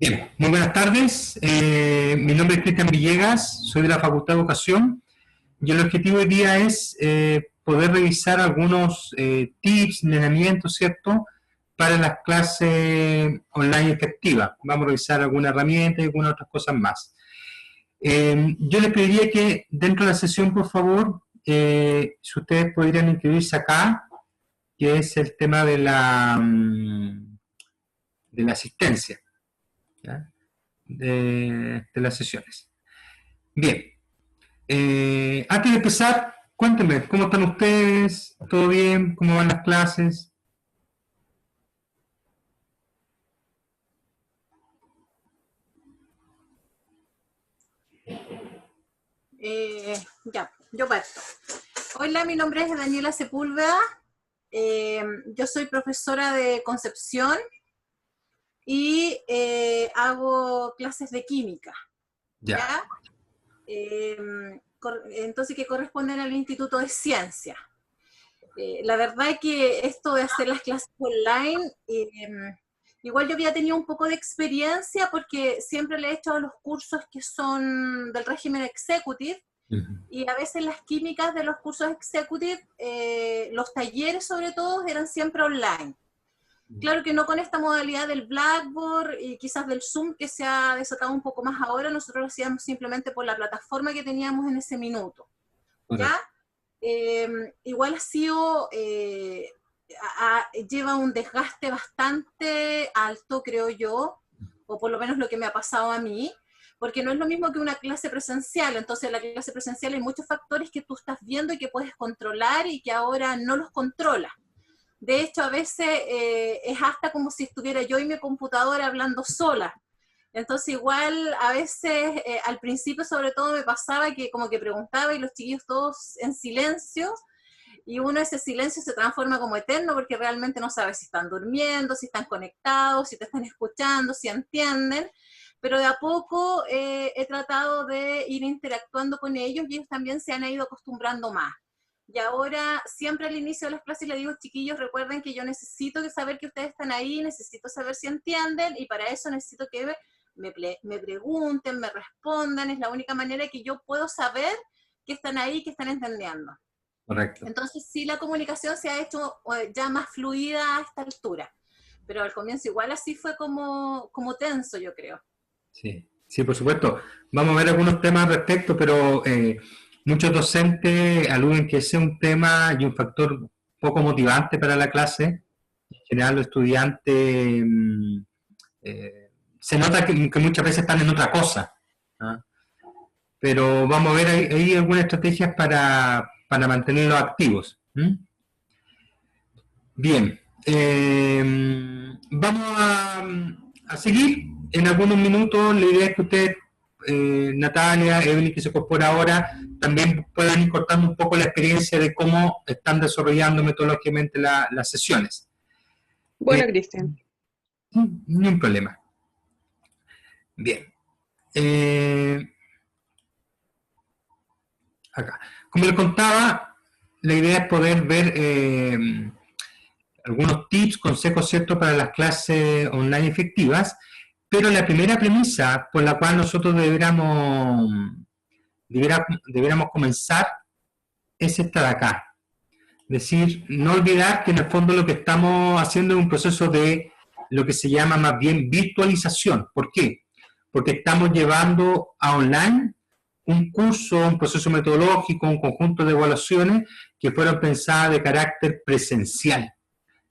Bien, muy buenas tardes. Mi nombre es Cristian Villegas, soy de la Facultad de Educación y el objetivo hoy día es poder revisar algunos tips, lineamientos, ¿cierto?, para las clases online efectivas. Vamos a revisar alguna herramienta y algunas otras cosas más. Yo les pediría que dentro de la sesión, por favor, si ustedes podrían inscribirse acá, que es el tema de la asistencia, ¿ya?, de las sesiones. Bien, antes de empezar, cuéntenme, ¿cómo están ustedes? ¿Todo bien? ¿Cómo van las clases? Ya, yo parto. Hola, mi nombre es Daniela Sepúlveda. Yo soy profesora de Concepción y hago clases de química. ¿Ya? Entonces, que corresponden al Instituto de Ciencia. La verdad es que esto de hacer las clases online, igual yo había tenido un poco de experiencia porque siempre le he hecho los cursos que son del régimen executive, y a veces las químicas de los cursos executive, los talleres sobre todo, eran siempre online. Claro que no con esta modalidad del Blackboard y quizás del Zoom, que se ha desatado un poco más ahora. Nosotros lo hacíamos simplemente por la plataforma que teníamos en ese minuto. ¿Ya? Igual ha sido, lleva un desgaste bastante alto, creo yo, o por lo menos lo que me ha pasado a mí, porque no es lo mismo que una clase presencial. Entonces, en la clase presencial hay muchos factores que tú estás viendo y que puedes controlar y que ahora no los controlas. De hecho, a veces es hasta como si estuviera yo y mi computadora hablando sola. Entonces, igual, a veces, al principio sobre todo me pasaba que como que preguntaba y los chiquillos todos en silencio, y uno ese silencio se transforma como eterno porque realmente no sabe si están durmiendo, si están conectados, si te están escuchando, si entienden. Pero de a poco he tratado de ir interactuando con ellos y ellos también se han ido acostumbrando más. Y ahora, siempre al inicio de las clases les digo, chiquillos, recuerden que yo necesito saber que ustedes están ahí, necesito saber si entienden, y para eso necesito que me pregunten, me respondan. Es la única manera que yo puedo saber que están ahí, que están entendiendo. Correcto. Entonces, sí, la comunicación se ha hecho ya más fluida a esta altura. Pero al comienzo igual así fue como tenso, yo creo. Sí, sí, por supuesto. Vamos a ver algunos temas al respecto, pero muchos docentes aluden que ese es un tema y un factor poco motivante para la clase. En general, los estudiantes se nota que muchas veces están en otra cosa, ¿no? Pero vamos a ver ahí algunas estrategias para mantenerlos activos. Bien, vamos a seguir en algunos minutos. La idea es que ustedes, Natalia, Evelyn, que se incorpora ahora, también puedan ir cortando un poco la experiencia de cómo están desarrollando metodológicamente las sesiones. Bueno, Cristian. Ni un problema. Bien. Acá. Como les contaba, la idea es poder ver algunos tips, consejos, ¿cierto?, para las clases online efectivas, pero la primera premisa por la cual nosotros deberíamos comenzar es esta de acá. Es decir, no olvidar que en el fondo lo que estamos haciendo es un proceso de lo que se llama más bien virtualización. ¿Por qué? Porque estamos llevando a online un curso, un proceso metodológico, un conjunto de evaluaciones que fueron pensadas de carácter presencial.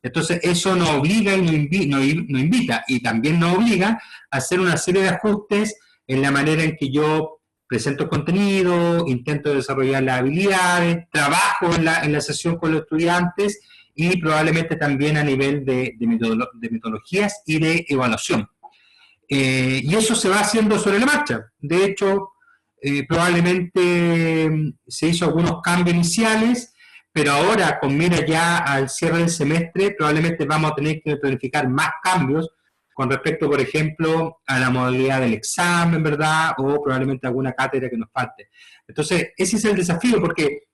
Entonces, eso nos obliga y nos invita, y también nos obliga a hacer una serie de ajustes en la manera en que yo presento el contenido, intento desarrollar las habilidades, trabajo en la sesión con los estudiantes, y probablemente también a nivel de metodologías y de evaluación. Y eso se va haciendo sobre la marcha. De hecho, probablemente se hizo algunos cambios iniciales, pero ahora, con mira ya al cierre del semestre, probablemente vamos a tener que planificar más cambios con respecto, por ejemplo, a la modalidad del examen, ¿verdad? O probablemente alguna cátedra que nos falte. Entonces, ese es el desafío, porque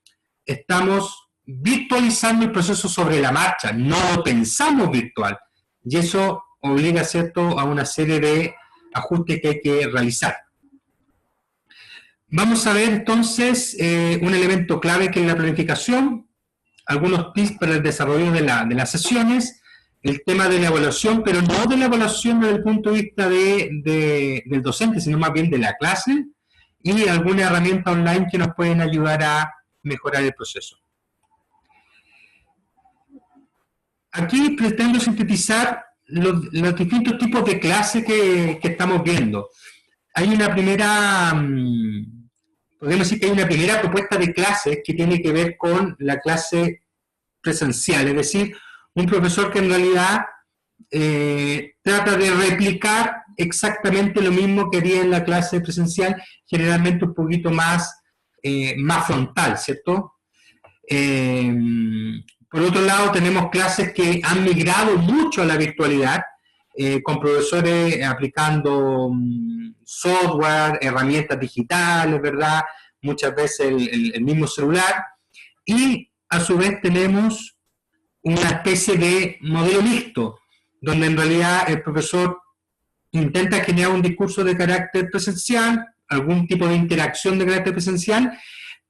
estamos virtualizando el proceso sobre la marcha, no lo pensamos virtual. Y eso obliga, ¿cierto?, a una serie de ajustes que hay que realizar. Vamos a ver entonces un elemento clave que es la planificación, algunos tips para el desarrollo de las sesiones, el tema de la evaluación, pero no de la evaluación desde el punto de vista del docente, sino más bien de la clase, y alguna herramienta online que nos pueden ayudar a mejorar el proceso. Aquí pretendo sintetizar los distintos tipos de clases que estamos viendo. Hay una primera, podemos decir que hay una primera propuesta de clases que tiene que ver con la clase presencial, es decir, un profesor que en realidad trata de replicar exactamente lo mismo que haría en la clase presencial, generalmente un poquito más frontal, ¿cierto? Por otro lado, tenemos clases que han migrado mucho a la virtualidad, con profesores aplicando software, herramientas digitales, ¿verdad? Muchas veces el mismo celular. Y a su vez tenemos una especie de modelo mixto, donde en realidad el profesor intenta generar un discurso de carácter presencial, algún tipo de interacción de carácter presencial,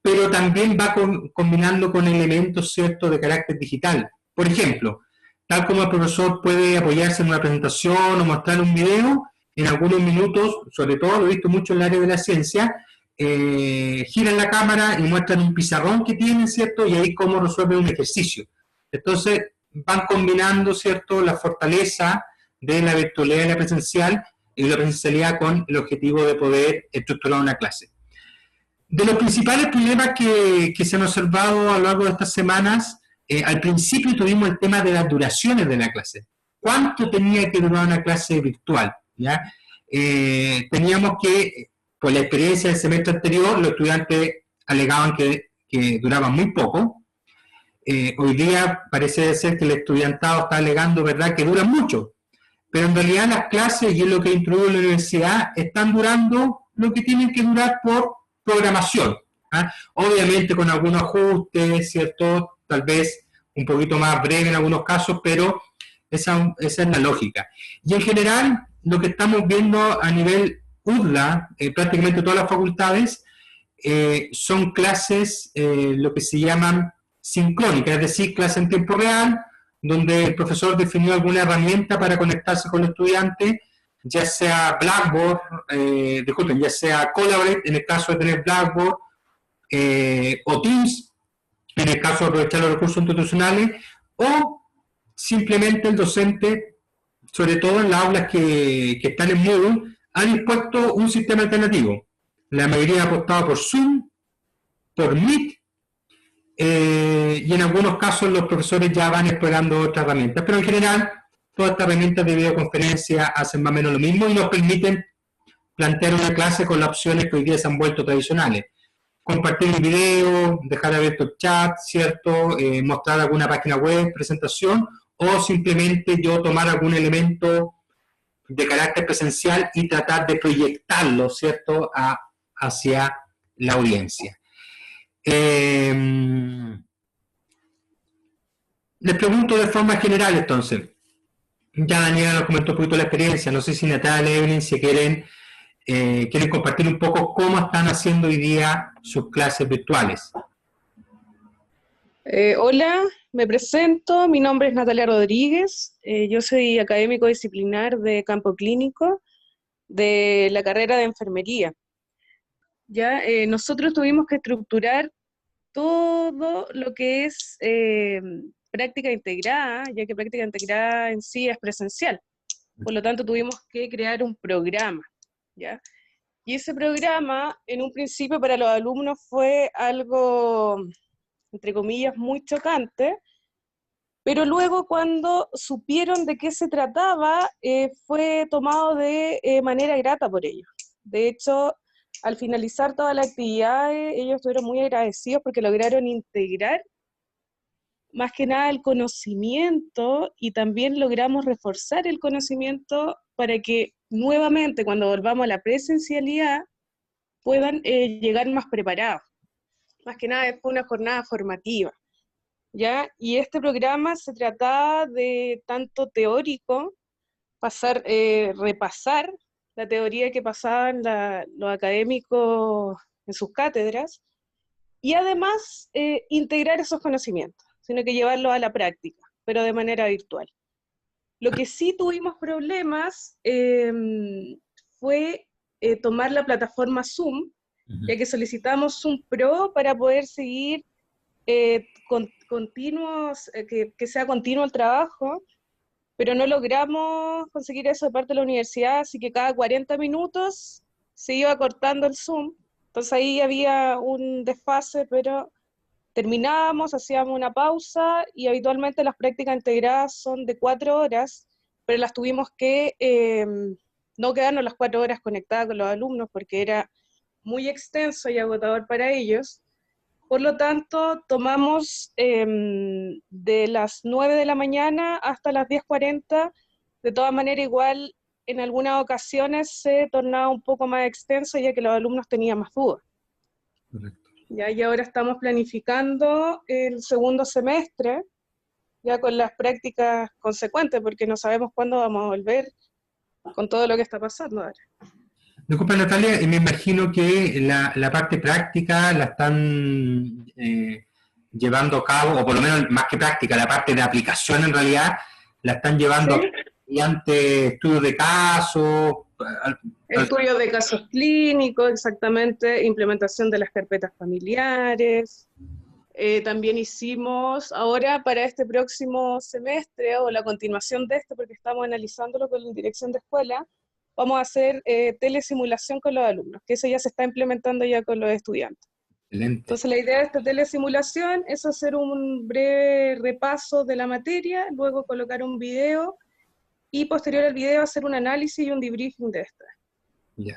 pero también va combinando con elementos, ¿cierto?, de carácter digital. Por ejemplo, tal como el profesor puede apoyarse en una presentación o mostrar un video, en algunos minutos, sobre todo lo he visto mucho en el área de la ciencia, giran la cámara y muestran un pizarrón que tienen, ¿cierto?, y ahí cómo resuelven un ejercicio. Entonces, van combinando, ¿cierto?, la fortaleza de la virtualidad y la presencial, y la presencialidad con el objetivo de poder estructurar una clase. De los principales problemas que se han observado a lo largo de estas semanas, al principio tuvimos el tema de las duraciones de la clase. ¿Cuánto tenía que durar una clase virtual? ¿Ya? Teníamos que, por la experiencia del semestre anterior, los estudiantes alegaban que duraban muy poco. Hoy día parece ser que el estudiantado está alegando, ¿verdad?, que duran mucho. Pero en realidad las clases, y es lo que introdujo la universidad, están durando lo que tienen que durar por programación. ¿Ah? Obviamente con algunos ajustes, ¿cierto? Tal vez un poquito más breve en algunos casos, pero esa es la lógica. Y en general, lo que estamos viendo a nivel UDLA, prácticamente todas las facultades, son clases, lo que se llaman sincrónicas, es decir, clases en tiempo real, donde el profesor definió alguna herramienta para conectarse con el estudiante, ya sea Blackboard, ya sea Collaborate, en el caso de tener Blackboard, o Teams, en el caso de aprovechar los recursos institucionales, o simplemente el docente, sobre todo en las aulas que están en Moodle, han impuesto un sistema alternativo. La mayoría ha apostado por Zoom, por Meet, y en algunos casos los profesores ya van explorando otras herramientas, pero en general todas estas herramientas de videoconferencia hacen más o menos lo mismo y nos permiten plantear una clase con las opciones que hoy día se han vuelto tradicionales. Compartir un video, dejar abierto el chat, ¿cierto? Mostrar alguna página web, presentación, o simplemente yo tomar algún elemento de carácter presencial y tratar de proyectarlo, ¿cierto?, hacia la audiencia. Les pregunto de forma general, entonces. Ya Daniela nos comentó un poquito la experiencia. No sé si Natalia, Evelyn, si quieren compartir un poco cómo están haciendo hoy día sus clases virtuales. Hola, me presento. Mi nombre es Natalia Rodríguez. Yo soy académico disciplinar de campo clínico de la carrera de enfermería. Ya, nosotros tuvimos que estructurar todo lo que es práctica integrada, ya que práctica integrada en sí es presencial. Por lo tanto, tuvimos que crear un programa, ¿ya? Y ese programa, en un principio, para los alumnos fue algo, entre comillas, muy chocante, pero luego cuando supieron de qué se trataba, fue tomado de manera grata por ellos. De hecho, al finalizar toda la actividad, ellos estuvieron muy agradecidos porque lograron integrar más que nada el conocimiento, y también logramos reforzar el conocimiento para que nuevamente cuando volvamos a la presencialidad puedan llegar más preparados. Más que nada fue una jornada formativa, ¿ya? Y este programa se trataba de tanto teórico, repasar la teoría que pasaban los académicos en sus cátedras, y además integrar esos conocimientos, sino que llevarlos a la práctica, pero de manera virtual. Lo que sí tuvimos problemas fue tomar la plataforma Zoom, ya que solicitamos Zoom Pro para poder seguir que sea continuo el trabajo, pero no logramos conseguir eso de parte de la universidad, así que cada 40 minutos se iba cortando el Zoom, entonces ahí había un desfase, pero terminábamos, hacíamos una pausa, y habitualmente las prácticas integradas son de 4 horas, pero las tuvimos que no quedarnos las 4 horas conectadas con los alumnos, porque era muy extenso y agotador para ellos. Por lo tanto, tomamos de las 9 de la mañana hasta las 10:40, de todas maneras igual en algunas ocasiones se tornaba un poco más extenso, ya que los alumnos tenían más dudas. Correcto. Ya, y ahora estamos planificando el segundo semestre, ya con las prácticas consecuentes, porque no sabemos cuándo vamos a volver con todo lo que está pasando ahora. Disculpa, Natalia, me imagino que la parte práctica la están llevando a cabo, o por lo menos más que práctica, la parte de aplicación en realidad, la están llevando ¿Sí? mediante estudios de casos. Estudios de casos clínicos, exactamente, implementación de las carpetas familiares. También hicimos, ahora para este próximo semestre, o la continuación de este, porque estamos analizándolo con la dirección de escuela, vamos a hacer telesimulación con los alumnos, que eso ya se está implementando ya con los estudiantes. Excelente. Entonces la idea de esta telesimulación es hacer un breve repaso de la materia, luego colocar un video, y posterior al video hacer un análisis y un debriefing de esta,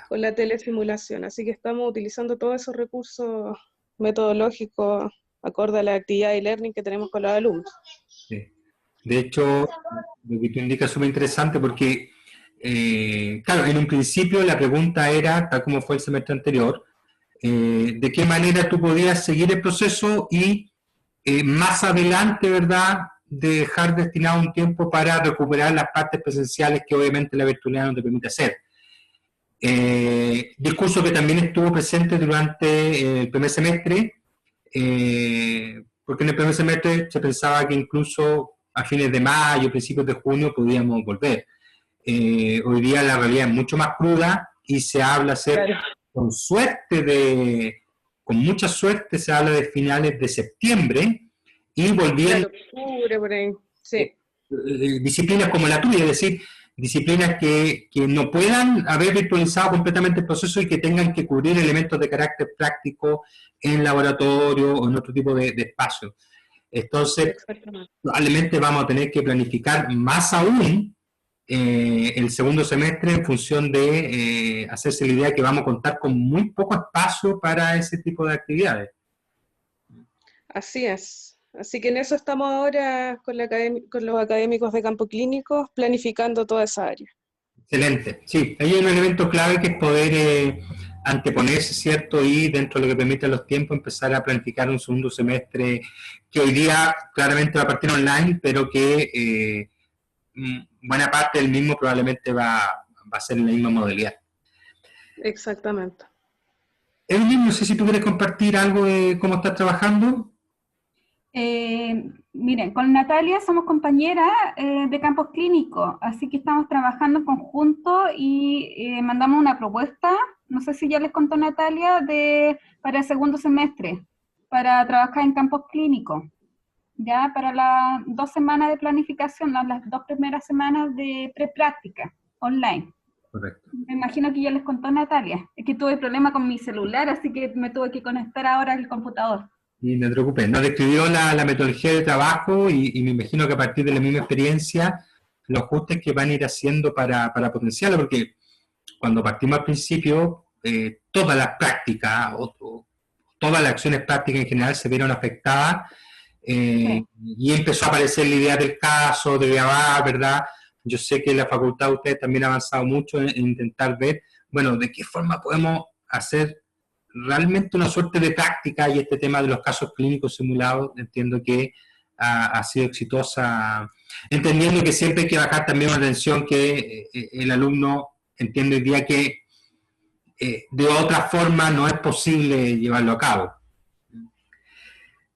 con la telesimulación. Así que estamos utilizando todos esos recursos metodológicos acorde a la actividad de learning que tenemos con los alumnos. Sí. De hecho, lo que tú indicas es súper interesante porque, claro, en un principio la pregunta era, tal como fue el semestre anterior, de qué manera tú podías seguir el proceso y más adelante, ¿verdad?, dejar destinado un tiempo para recuperar las partes presenciales que obviamente la virtualidad no te permite hacer. Discurso que también estuvo presente durante el primer semestre, porque en el primer semestre se pensaba que incluso a fines de mayo, principios de junio podíamos volver. Hoy día la realidad es mucho más cruda y se habla con mucha suerte se habla de finales de septiembre, y volvían octubre, por ahí. Sí. Disciplinas como la tuya, es decir, disciplinas que no puedan haber virtualizado completamente el proceso y que tengan que cubrir elementos de carácter práctico en laboratorio o en otro tipo de espacio. Entonces, probablemente vamos a tener que planificar más aún el segundo semestre en función de hacerse la idea de que vamos a contar con muy poco espacio para ese tipo de actividades. Así es. Así que en eso estamos ahora con los académicos de campo clínico, planificando toda esa área. Excelente. Sí, hay un elemento clave que es poder anteponerse, ¿cierto? Y dentro de lo que permiten los tiempos, empezar a planificar un segundo semestre que hoy día claramente va a partir online, pero que buena parte del mismo probablemente va a ser en la misma modalidad. Exactamente. Evelyn, no sé si tú quieres compartir algo de cómo estás trabajando. Miren, con Natalia somos compañeras de campos clínicos, así que estamos trabajando en conjunto y mandamos una propuesta, no sé si ya les contó Natalia, para el segundo semestre, para trabajar en campos clínicos, ya para las 2 semanas de planificación, las 2 primeras semanas de prepráctica online. Correcto. Me imagino que ya les contó Natalia, es que tuve problema con mi celular, así que me tuve que conectar ahora al computador. Y no te preocupes, nos describió la metodología de trabajo y me imagino que a partir de la misma experiencia, los ajustes que van a ir haciendo para potenciarlo, porque cuando partimos al principio, todas las prácticas o todas las acciones prácticas en general se vieron afectadas y empezó a aparecer la idea del caso, de grabar, ¿verdad? Yo sé que la facultad de ustedes también ha avanzado mucho en intentar ver, bueno, de qué forma podemos hacer realmente una suerte de práctica, y este tema de los casos clínicos simulados, entiendo que ha sido exitosa, entendiendo que siempre hay que bajar también una atención que el alumno entiendo hoy día que de otra forma no es posible llevarlo a cabo.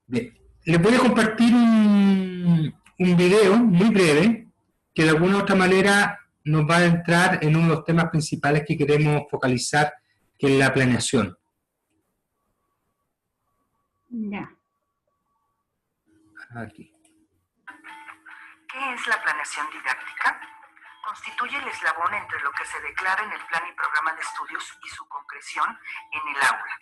Bien. Les voy a compartir un video muy breve que de alguna u otra manera nos va a entrar en uno de los temas principales que queremos focalizar, que es la planeación. Ya. Aquí. ¿Qué es la planeación didáctica? Constituye el eslabón entre lo que se declara en el plan y programa de estudios y su concreción en el aula.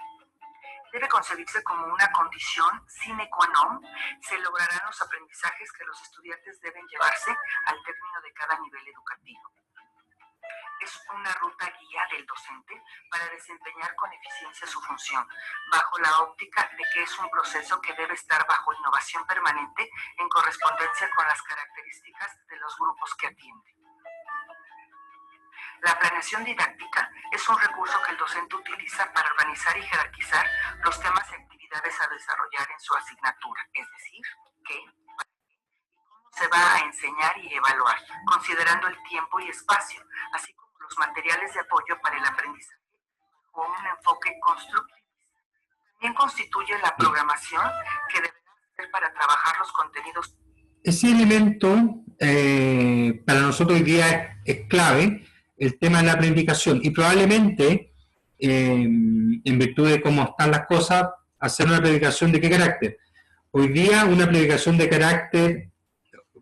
Debe concebirse como una condición sine qua non. Se lograrán los aprendizajes que los estudiantes deben llevarse al término de cada nivel educativo. Es una ruta guía del docente para desempeñar con eficiencia su función, bajo la óptica de que es un proceso que debe estar bajo innovación permanente en correspondencia con las características de los grupos que atiende. La planeación didáctica es un recurso que el docente utiliza para organizar y jerarquizar los temas y actividades a desarrollar en su asignatura, es decir, qué, para qué y cómo se va a enseñar y evaluar, considerando el tiempo y espacio, así como los materiales de apoyo para el aprendizaje con un enfoque constructivo. También constituye la programación que deberá hacer para trabajar los contenidos. Ese elemento para nosotros hoy día es clave, el tema de la planificación, y probablemente, en virtud de cómo están las cosas, hacer una planificación de qué carácter. Hoy día una planificación de carácter,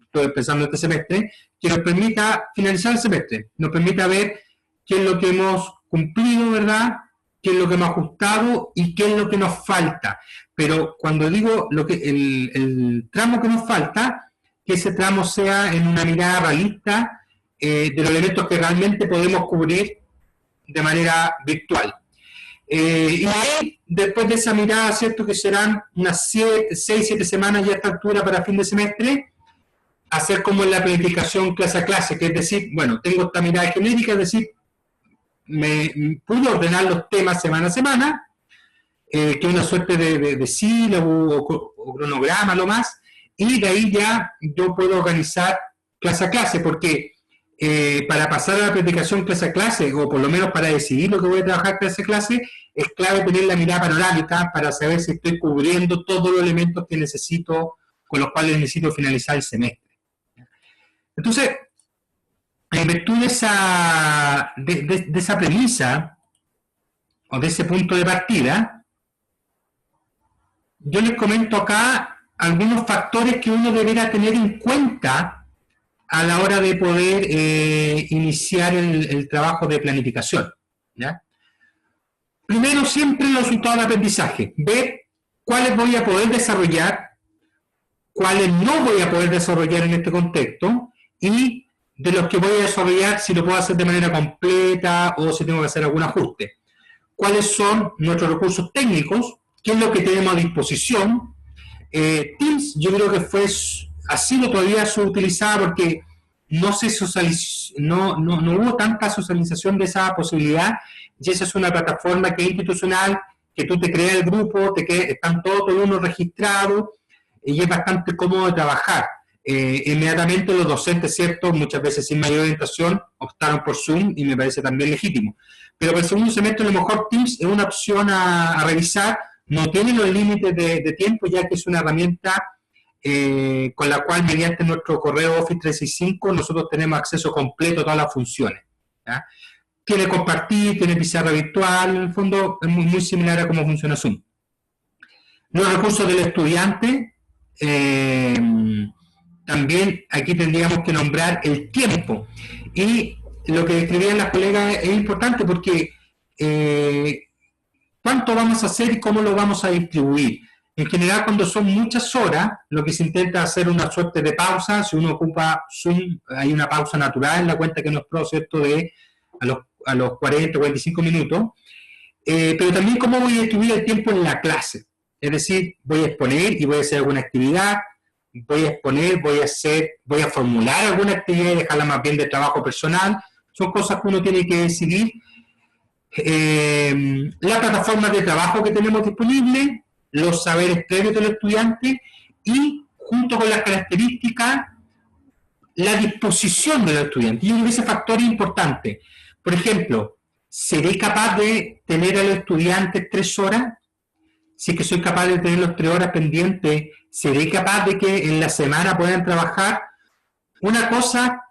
estoy pensando este semestre, que nos permita finalizar el semestre, nos permita ver qué es lo que hemos cumplido, ¿verdad?, qué es lo que hemos ajustado y qué es lo que nos falta. Pero cuando digo el tramo que nos falta, que ese tramo sea en una mirada realista de los elementos que realmente podemos cubrir de manera virtual. Y ahí, después de esa mirada, ¿cierto?, que serán unas 6, 7 semanas ya a esta altura para fin de semestre, hacer como en la planificación clase a clase, que es decir, bueno, tengo esta mirada genérica, es decir, me pude ordenar los temas semana a semana, que es una suerte de sílabo o cronograma, lo más, y de ahí ya yo puedo organizar clase a clase, porque para pasar a la planificación clase a clase, o por lo menos para decidir lo que voy a trabajar clase a clase, es clave tener la mirada panorámica para saber si estoy cubriendo todos los elementos que necesito, con los cuales necesito finalizar el semestre. Entonces, en virtud de esa premisa, o de ese punto de partida, yo les comento acá algunos factores que uno deberá tener en cuenta a la hora de poder iniciar el trabajo de planificación, ¿ya? Primero, siempre los resultados de aprendizaje. Ver cuáles voy a poder desarrollar, cuáles no voy a poder desarrollar en este contexto, y de los que voy a desarrollar, si lo puedo hacer de manera completa o si tengo que hacer algún ajuste. ¿Cuáles son nuestros recursos técnicos? ¿Qué es lo que tenemos a disposición? Teams, yo creo que ha sido todavía subutilizada porque no hubo tanta socialización de esa posibilidad, y esa es una plataforma que es institucional, que tú te creas el grupo, están todos uno registrados, y es bastante cómodo de trabajar. Inmediatamente los docentes, ¿cierto?, muchas veces sin mayor orientación, optaron por Zoom, y me parece también legítimo. Pero para el segundo semestre, a lo mejor Teams es una opción a revisar, no tiene los límites de tiempo, ya que es una herramienta con la cual, mediante nuestro correo Office 365, nosotros tenemos acceso completo a todas las funciones, ¿ya? Tiene compartir, tiene pizarra virtual, en el fondo es muy similar a cómo funciona Zoom. Los recursos del estudiante, también aquí tendríamos que nombrar el tiempo. Y lo que describían las colegas es importante porque ¿cuánto vamos a hacer y cómo lo vamos a distribuir? En general, cuando son muchas horas, lo que se intenta hacer una suerte de pausa. Si uno ocupa Zoom, hay una pausa natural en la cuenta que nos pro, ¿cierto?, de a los 40, 45 minutos. Pero también cómo voy a distribuir el tiempo en la clase. Es decir, voy a exponer y voy a hacer alguna actividad, voy a exponer, voy a formular alguna actividad y dejarla más bien de trabajo personal. Son cosas que uno tiene que decidir. La plataforma de trabajo que tenemos disponible, los saberes previos del estudiante y, junto con las características, la disposición del estudiante. Y ese factor es importante, Por ejemplo, ¿seré capaz de tener a los estudiantes 3 horas? Si es que soy capaz de tener los 3 horas pendientes, ¿seré capaz de que en la semana puedan trabajar? Una cosa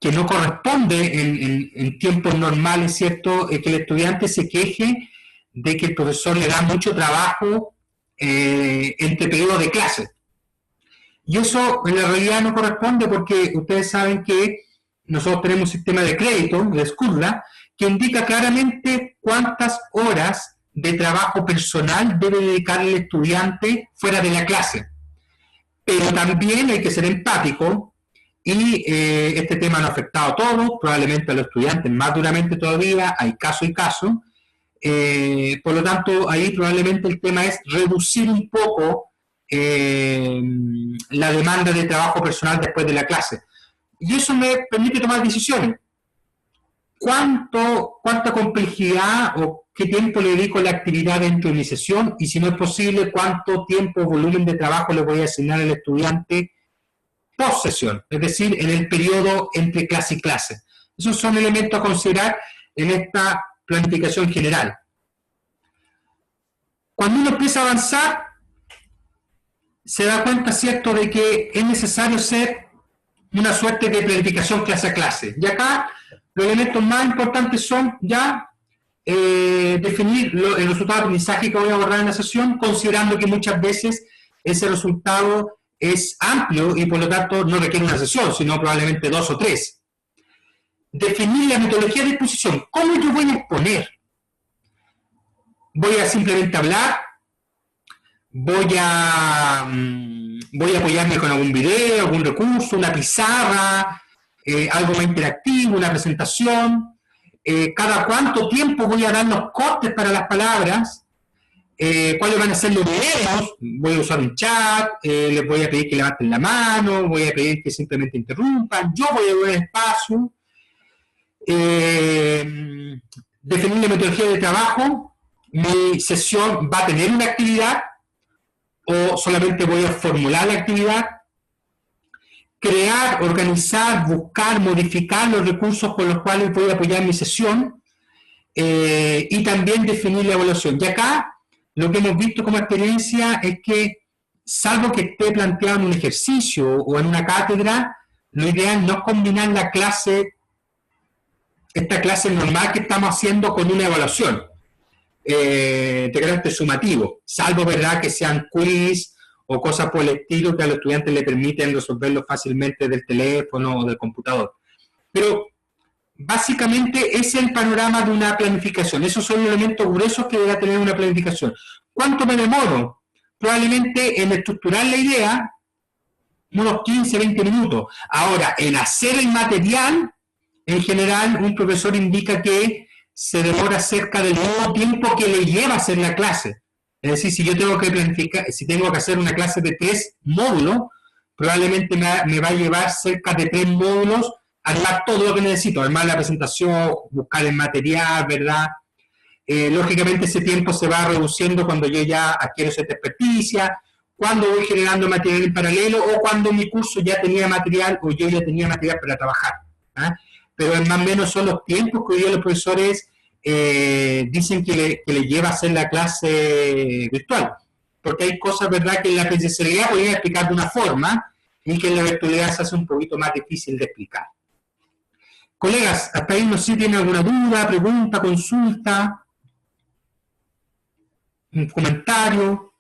que no corresponde en tiempos normales, ¿cierto? Es que el estudiante se queje de que el profesor le da mucho trabajo entre periodos de clase. Y eso en la realidad no corresponde porque ustedes saben que nosotros tenemos un sistema de crédito, de Schoolab, que indica claramente cuántas horas de trabajo personal debe dedicar el estudiante fuera de la clase. Pero también hay que ser empático y este tema no ha afectado a todos, probablemente a los estudiantes más duramente todavía, hay caso y caso. Por lo tanto, ahí probablemente el tema es reducir un poco la demanda de trabajo personal después de la clase. Y eso me permite tomar decisiones. ¿Cuánta complejidad o qué tiempo le dedico a la actividad dentro de mi sesión? Y si no es posible, ¿cuánto tiempo o volumen de trabajo le voy a asignar al estudiante post sesión? Es decir, en el periodo entre clase y clase. Esos son elementos a considerar en esta planificación general. Cuando uno empieza a avanzar, se da cuenta, ¿cierto?, de que es necesario hacer una suerte de planificación clase a clase. Y acá los elementos más importantes son ya definir el resultado de aprendizaje que voy a abordar en la sesión, considerando que muchas veces ese resultado es amplio y por lo tanto no requiere una sesión, sino probablemente 2 o 3. Definir la metodología de exposición. ¿Cómo yo voy a exponer? ¿Voy a simplemente hablar? ¿Voy a apoyarme con algún video, algún recurso, una pizarra, algo más interactivo, una presentación? ¿Cada cuánto tiempo voy a dar los cortes para las palabras? ¿Cuáles van a ser los videos? ¿Voy a usar un chat? ¿Les voy a pedir que levanten la mano? ¿Voy a pedir que simplemente interrumpan? ¿Yo voy a dar espacio? Definir la metodología de trabajo. ¿Mi sesión va a tener una actividad o solamente voy a formular la actividad? Crear, organizar, buscar, modificar los recursos con los cuales voy a apoyar mi sesión y también definir la evaluación. Y acá lo que hemos visto como experiencia es que, salvo que esté planteado en un ejercicio o en una cátedra, lo ideal no es combinar la clase, esta clase normal que estamos haciendo con una evaluación de carácter sumativo, salvo, ¿verdad?, que sean quiz o cosas por el estilo que a los estudiantes le permiten resolverlo fácilmente del teléfono o del computador. Pero básicamente es el panorama de una planificación. Esos son los elementos gruesos que debe tener una planificación. ¿Cuánto me demoro? Probablemente en estructurar la idea, unos 15, 20 minutos. Ahora, en hacer el material, en general, un profesor indica que se demora cerca del mismo tiempo que le lleva a hacer la clase. Es decir, si yo tengo que planificar, si tengo que hacer una clase de 3 módulos, probablemente me va a llevar cerca de 3 módulos armar todo lo que necesito, armar la presentación, buscar el material, ¿verdad? Lógicamente ese tiempo se va reduciendo cuando yo ya adquiero cierta experticia, cuando voy generando material en paralelo o cuando mi curso ya tenía material o yo ya tenía material para trabajar. Pero más o menos son los tiempos que hoy día los profesores dicen que le lleva a hacer la clase virtual. Porque hay cosas, ¿verdad?, que en la presencialidad podrían explicar de una forma y que en la virtualidad se hace un poquito más difícil de explicar. Colegas, hasta ahí no sé si tienen alguna duda, pregunta, consulta, un comentario.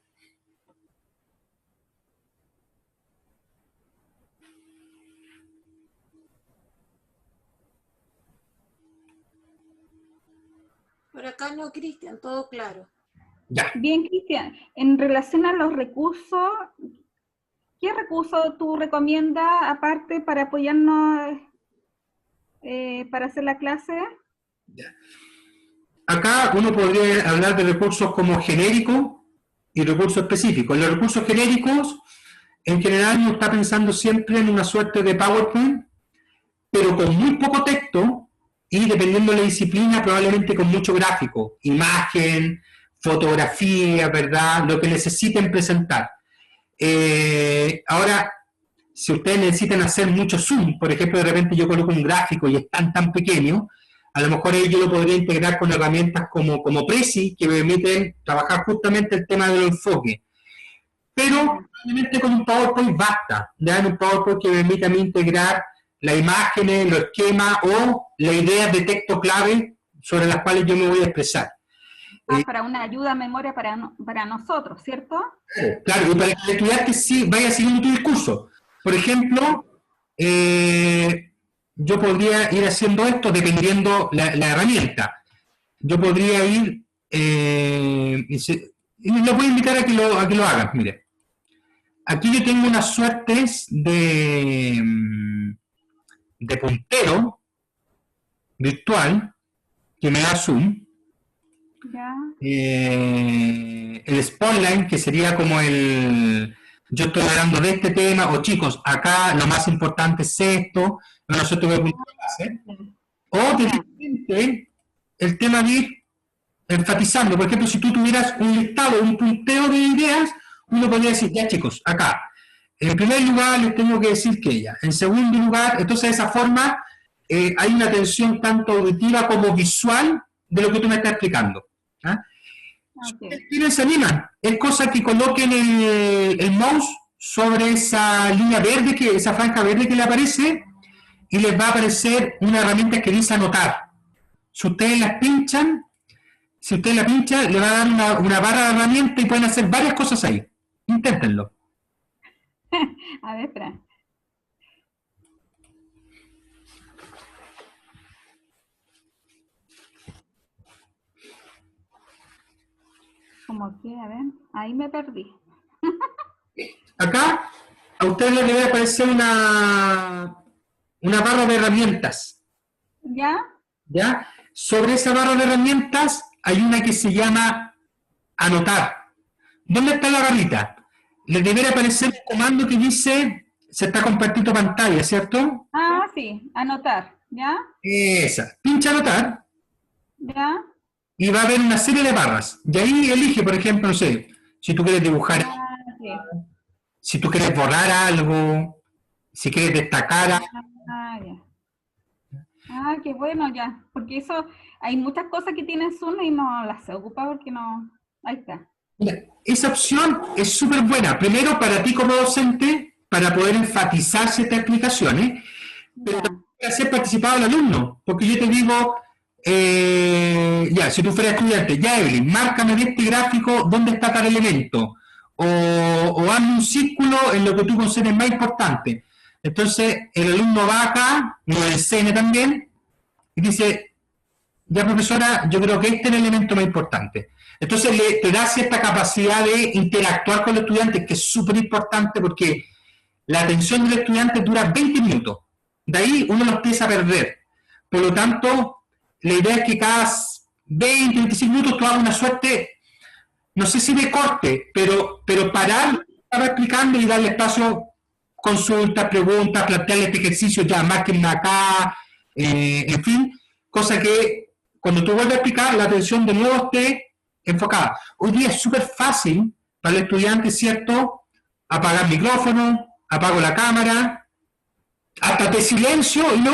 Por acá no, Cristian, todo claro. Ya. Bien, Cristian, en relación a los recursos, ¿qué recursos tú recomiendas aparte para apoyarnos para hacer la clase? Ya. Acá uno podría hablar de recursos como genéricos y recursos específicos. Los recursos genéricos, en general, uno está pensando siempre en una suerte de PowerPoint, pero con muy poco texto y, dependiendo de la disciplina, probablemente con mucho gráfico, imagen, fotografía, ¿verdad?, lo que necesiten presentar. Ahora, si ustedes necesitan hacer mucho zoom, por ejemplo, de repente yo coloco un gráfico y es tan pequeño, A lo mejor ahí yo lo podría integrar con herramientas como Prezi, que me permiten trabajar justamente el tema del enfoque. Pero realmente con un PowerPoint basta. Ya en un PowerPoint que me permite a mí integrar las imágenes, los esquemas o las ideas de texto clave sobre las cuales yo me voy a expresar. Para una ayuda a memoria para nosotros, ¿cierto? Claro, y para que el estudiante sí vaya siguiendo tu discurso. Por ejemplo, yo podría ir haciendo esto dependiendo la herramienta. Yo podría ir, y lo voy a invitar a que lo hagan, mire. Aquí yo tengo unas suertes de puntero virtual que me da Zoom. Ya. El spotlight, que sería como yo estoy hablando de este tema, o chicos, acá lo más importante es esto, nosotros voy a hacer. O de repente, el tema de ir enfatizando, por ejemplo, si tú tuvieras un listado, un punteo de ideas, uno podría decir, ya chicos, acá, en primer lugar les tengo que decir que ella, en segundo lugar, entonces de esa forma hay una atención tanto auditiva como visual de lo que tú me estás explicando. ¿Ah? Okay. Se animan, es cosa que coloquen el mouse sobre esa línea verde, esa franja verde que le aparece, y les va a aparecer una herramienta que dice anotar. Si ustedes la pinchan, le va a dar una barra de herramientas y pueden hacer varias cosas ahí. Inténtenlo. A ver, espera. Como que, a ver, ahí me perdí. Acá, a ustedes les debe aparecer una barra de herramientas. ¿Ya? ¿Ya? Sobre esa barra de herramientas hay una que se llama anotar. ¿Dónde está la barrita? Les debería aparecer un comando que dice, se está compartiendo pantalla, ¿cierto? Ah, sí, anotar, ¿ya? Esa. Pincha anotar. ¿Ya? Y va a haber una serie de barras. Y ahí elige, por ejemplo, no sé, si tú quieres dibujar, sí. Si tú quieres borrar algo, si quieres destacar algo. Ya. Ah, qué bueno ya, porque eso, hay muchas cosas que tienen Zoom y no las se ocupa porque no, ahí está. Mira, esa opción es súper buena, primero para ti como docente, para poder enfatizar ciertas explicaciones, pero también para hacer participado al alumno, porque yo te digo, si tú fueras estudiante, ya Evelyn, márcame de este gráfico dónde está tal elemento, o hazme un círculo en lo que tú consideres más importante. Entonces, el alumno va acá, lo enseña también, y dice, ya profesora, yo creo que este es el elemento más importante. Entonces, te da cierta capacidad de interactuar con los estudiantes, que es súper importante porque la atención del estudiante dura 20 minutos. De ahí uno lo empieza a perder. Por lo tanto, la idea es que cada 20, 25 minutos tú hagas una suerte, no sé si de corte, pero parar, estaba explicando y darle espacio, consultas, preguntas, plantearle este ejercicio, ya márquenme acá, en fin, cosa que cuando tú vuelves a explicar, la atención de nuevo esté enfocada. Hoy día es súper fácil para el estudiante, ¿cierto? Apagar el micrófono, apago la cámara, hasta te silencio y no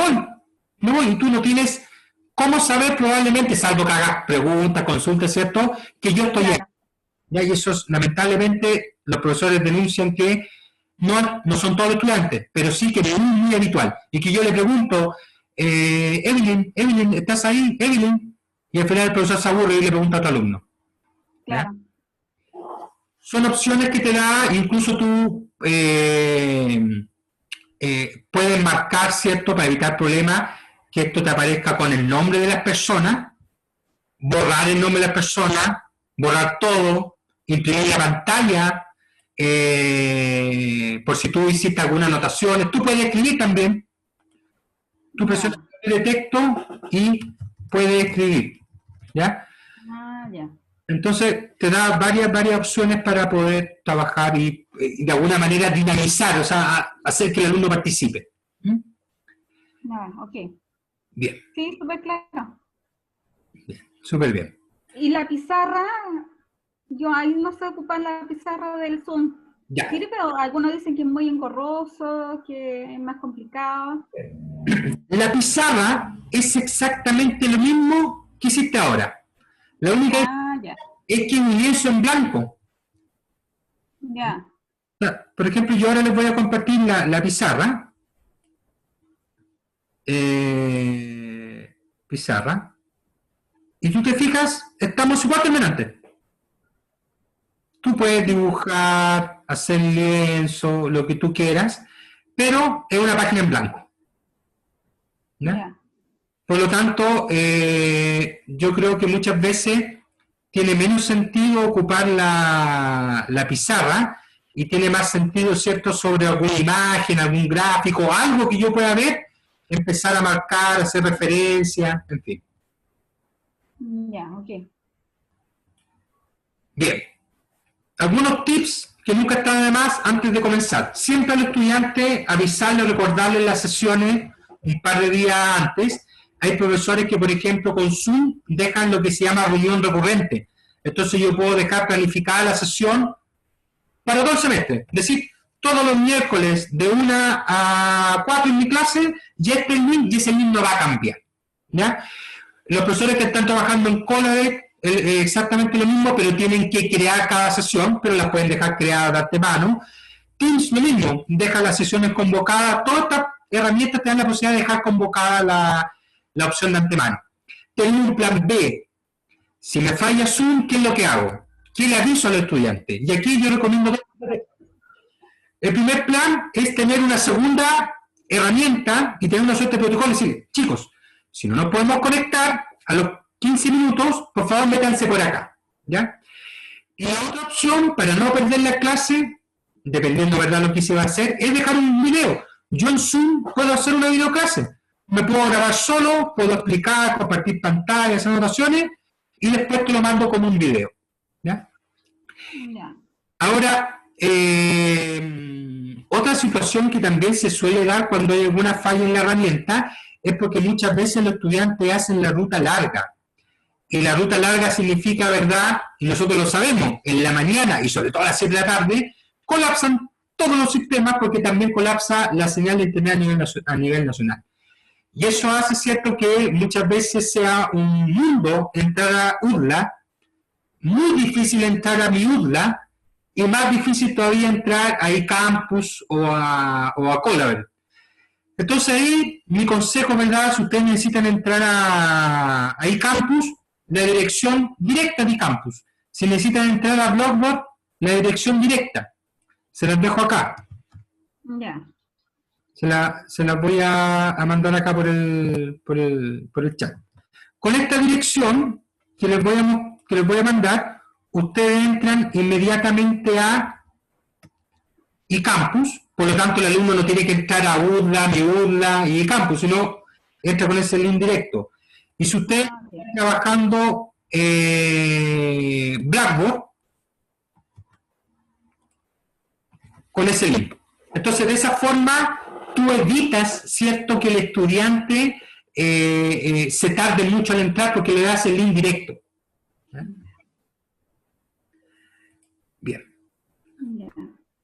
voy, y tú no tienes cómo saber probablemente, salvo que hagas preguntas, consultas, ¿cierto? Que yo estoy ahí. ¿Ya? Y eso es, lamentablemente, los profesores denuncian que no son todos estudiantes, pero sí que es muy habitual. Y que yo le pregunto, Evelyn, ¿estás ahí? Evelyn. Y al final el profesor se aburre y le pregunta a otro alumno. ¿Ya? Claro. Son opciones que te da, incluso tú puedes marcar, ¿cierto?, para evitar problemas, que esto te aparezca con el nombre de las personas, borrar el nombre de las personas, borrar todo, imprimir la pantalla, por si tú hiciste alguna anotación, tú puedes escribir también, tú presionas el texto y puedes escribir, ¿ya? Ya. Entonces te da varias opciones para poder trabajar y de alguna manera dinamizar, o sea, hacer que el alumno participe. Ok. Bien. Sí, súper claro. Bien, súper bien. ¿Y la pizarra? Yo ahí no sé ocupar la pizarra del Zoom. Ya. Sí, pero algunos dicen que es muy engorroso, que es más complicado. La pizarra es exactamente lo mismo que hiciste ahora. La única Ah, ya, es que es un lienzo en blanco. ya. O sea, por ejemplo, yo ahora les voy a compartir la pizarra. Pizarra. Y tú te fijas, estamos igual que antes. Tú puedes dibujar, hacer lienzo, lo que tú quieras, pero es una página en blanco. ¿Ya? Ya. Por lo tanto, yo creo que muchas veces tiene menos sentido ocupar la pizarra y tiene más sentido, ¿cierto?, sobre alguna imagen, algún gráfico, algo que yo pueda ver, empezar a marcar, hacer referencia, en fin. Ya, ok. Bien. Algunos tips que nunca están de más antes de comenzar. Siempre al estudiante avisarle o recordarle en las sesiones un par de días antes. Hay profesores que, por ejemplo, con Zoom dejan lo que se llama reunión recurrente. Entonces yo puedo dejar planificada la sesión para todo el semestre. Es decir, todos los miércoles de 1 a 4 en mi clase, y ese link no va a cambiar. ¿Ya? Los profesores que están trabajando en Collabed, exactamente lo mismo, pero tienen que crear cada sesión, pero las pueden dejar creadas de antemano. Teams, lo mismo, deja las sesiones convocadas. Todas estas herramientas te dan la posibilidad de dejar convocada la opción de antemano. Tengo un plan B. Si me falla Zoom, ¿qué es lo que hago? ¿Qué le aviso al estudiante? Y aquí yo recomiendo... El primer plan es tener una segunda herramienta y tener una suerte de protocolo y decir, chicos, si no nos podemos conectar a los 15 minutos, por favor, métanse por acá, ¿ya? Y la otra opción, para no perder la clase, dependiendo, ¿verdad?, lo que se va a hacer, es dejar un video. Yo en Zoom puedo hacer una videoclase. Me puedo grabar solo, puedo explicar, compartir pantallas, anotaciones, y después te lo mando como un video, ¿ya? Ya. Ahora, otra situación que también se suele dar cuando hay alguna falla en la herramienta es porque muchas veces los estudiantes hacen la ruta larga. Y la ruta larga significa, ¿verdad? Y nosotros lo sabemos, en la mañana y sobre todo a las 7 de la tarde, colapsan todos los sistemas porque también colapsa la señal de internet a nivel nacional. Y eso hace, ¿cierto?, que muchas veces sea un mundo entrar a UDLA, muy difícil entrar a mi UDLA, y más difícil todavía entrar a eCampus o a Collabed. Entonces ahí, mi consejo, ¿verdad?, si ustedes necesitan entrar a eCampus, la dirección directa de eCampus. Si necesitan entrar a Blackboard, la dirección directa. Se las dejo acá. Ya. Se las voy a mandar acá por el chat. Con esta dirección que les voy a mandar, ustedes entran inmediatamente a eCampus. Por lo tanto, el alumno no tiene que entrar a UDLA, mi UDLA y eCampus, sino entra con ese link directo. Y si usted está trabajando Blackboard, con ese link. Entonces, de esa forma, tú evitas, ¿cierto?, que el estudiante se tarde mucho al entrar porque le das el link directo. Bien. Ya.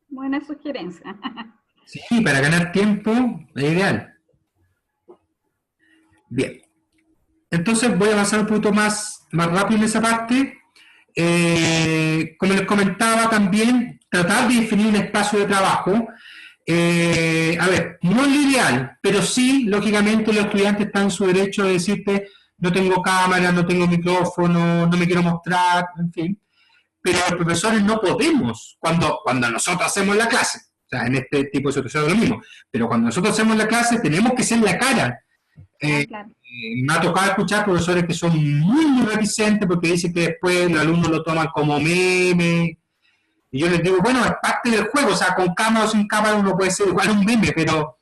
Buena sugerencia. Sí, para ganar tiempo es ideal. Bien. Entonces voy a avanzar un poquito más rápido en esa parte. Como les comentaba también, tratar de definir un espacio de trabajo. A ver, no es lo ideal, pero sí, lógicamente, los estudiantes están en su derecho de decirte, no tengo cámara, no tengo micrófono, no me quiero mostrar, en fin. Pero los profesores no podemos cuando nosotros hacemos la clase. O sea, en este tipo de situaciones es lo mismo. Pero cuando nosotros hacemos la clase, tenemos que ser la cara. Claro. Me ha tocado escuchar profesores que son muy reticentes porque dicen que después los alumnos lo toman como meme. Y yo les digo, bueno, es parte del juego. O sea, con cámara o sin cámara uno puede ser igual un meme, pero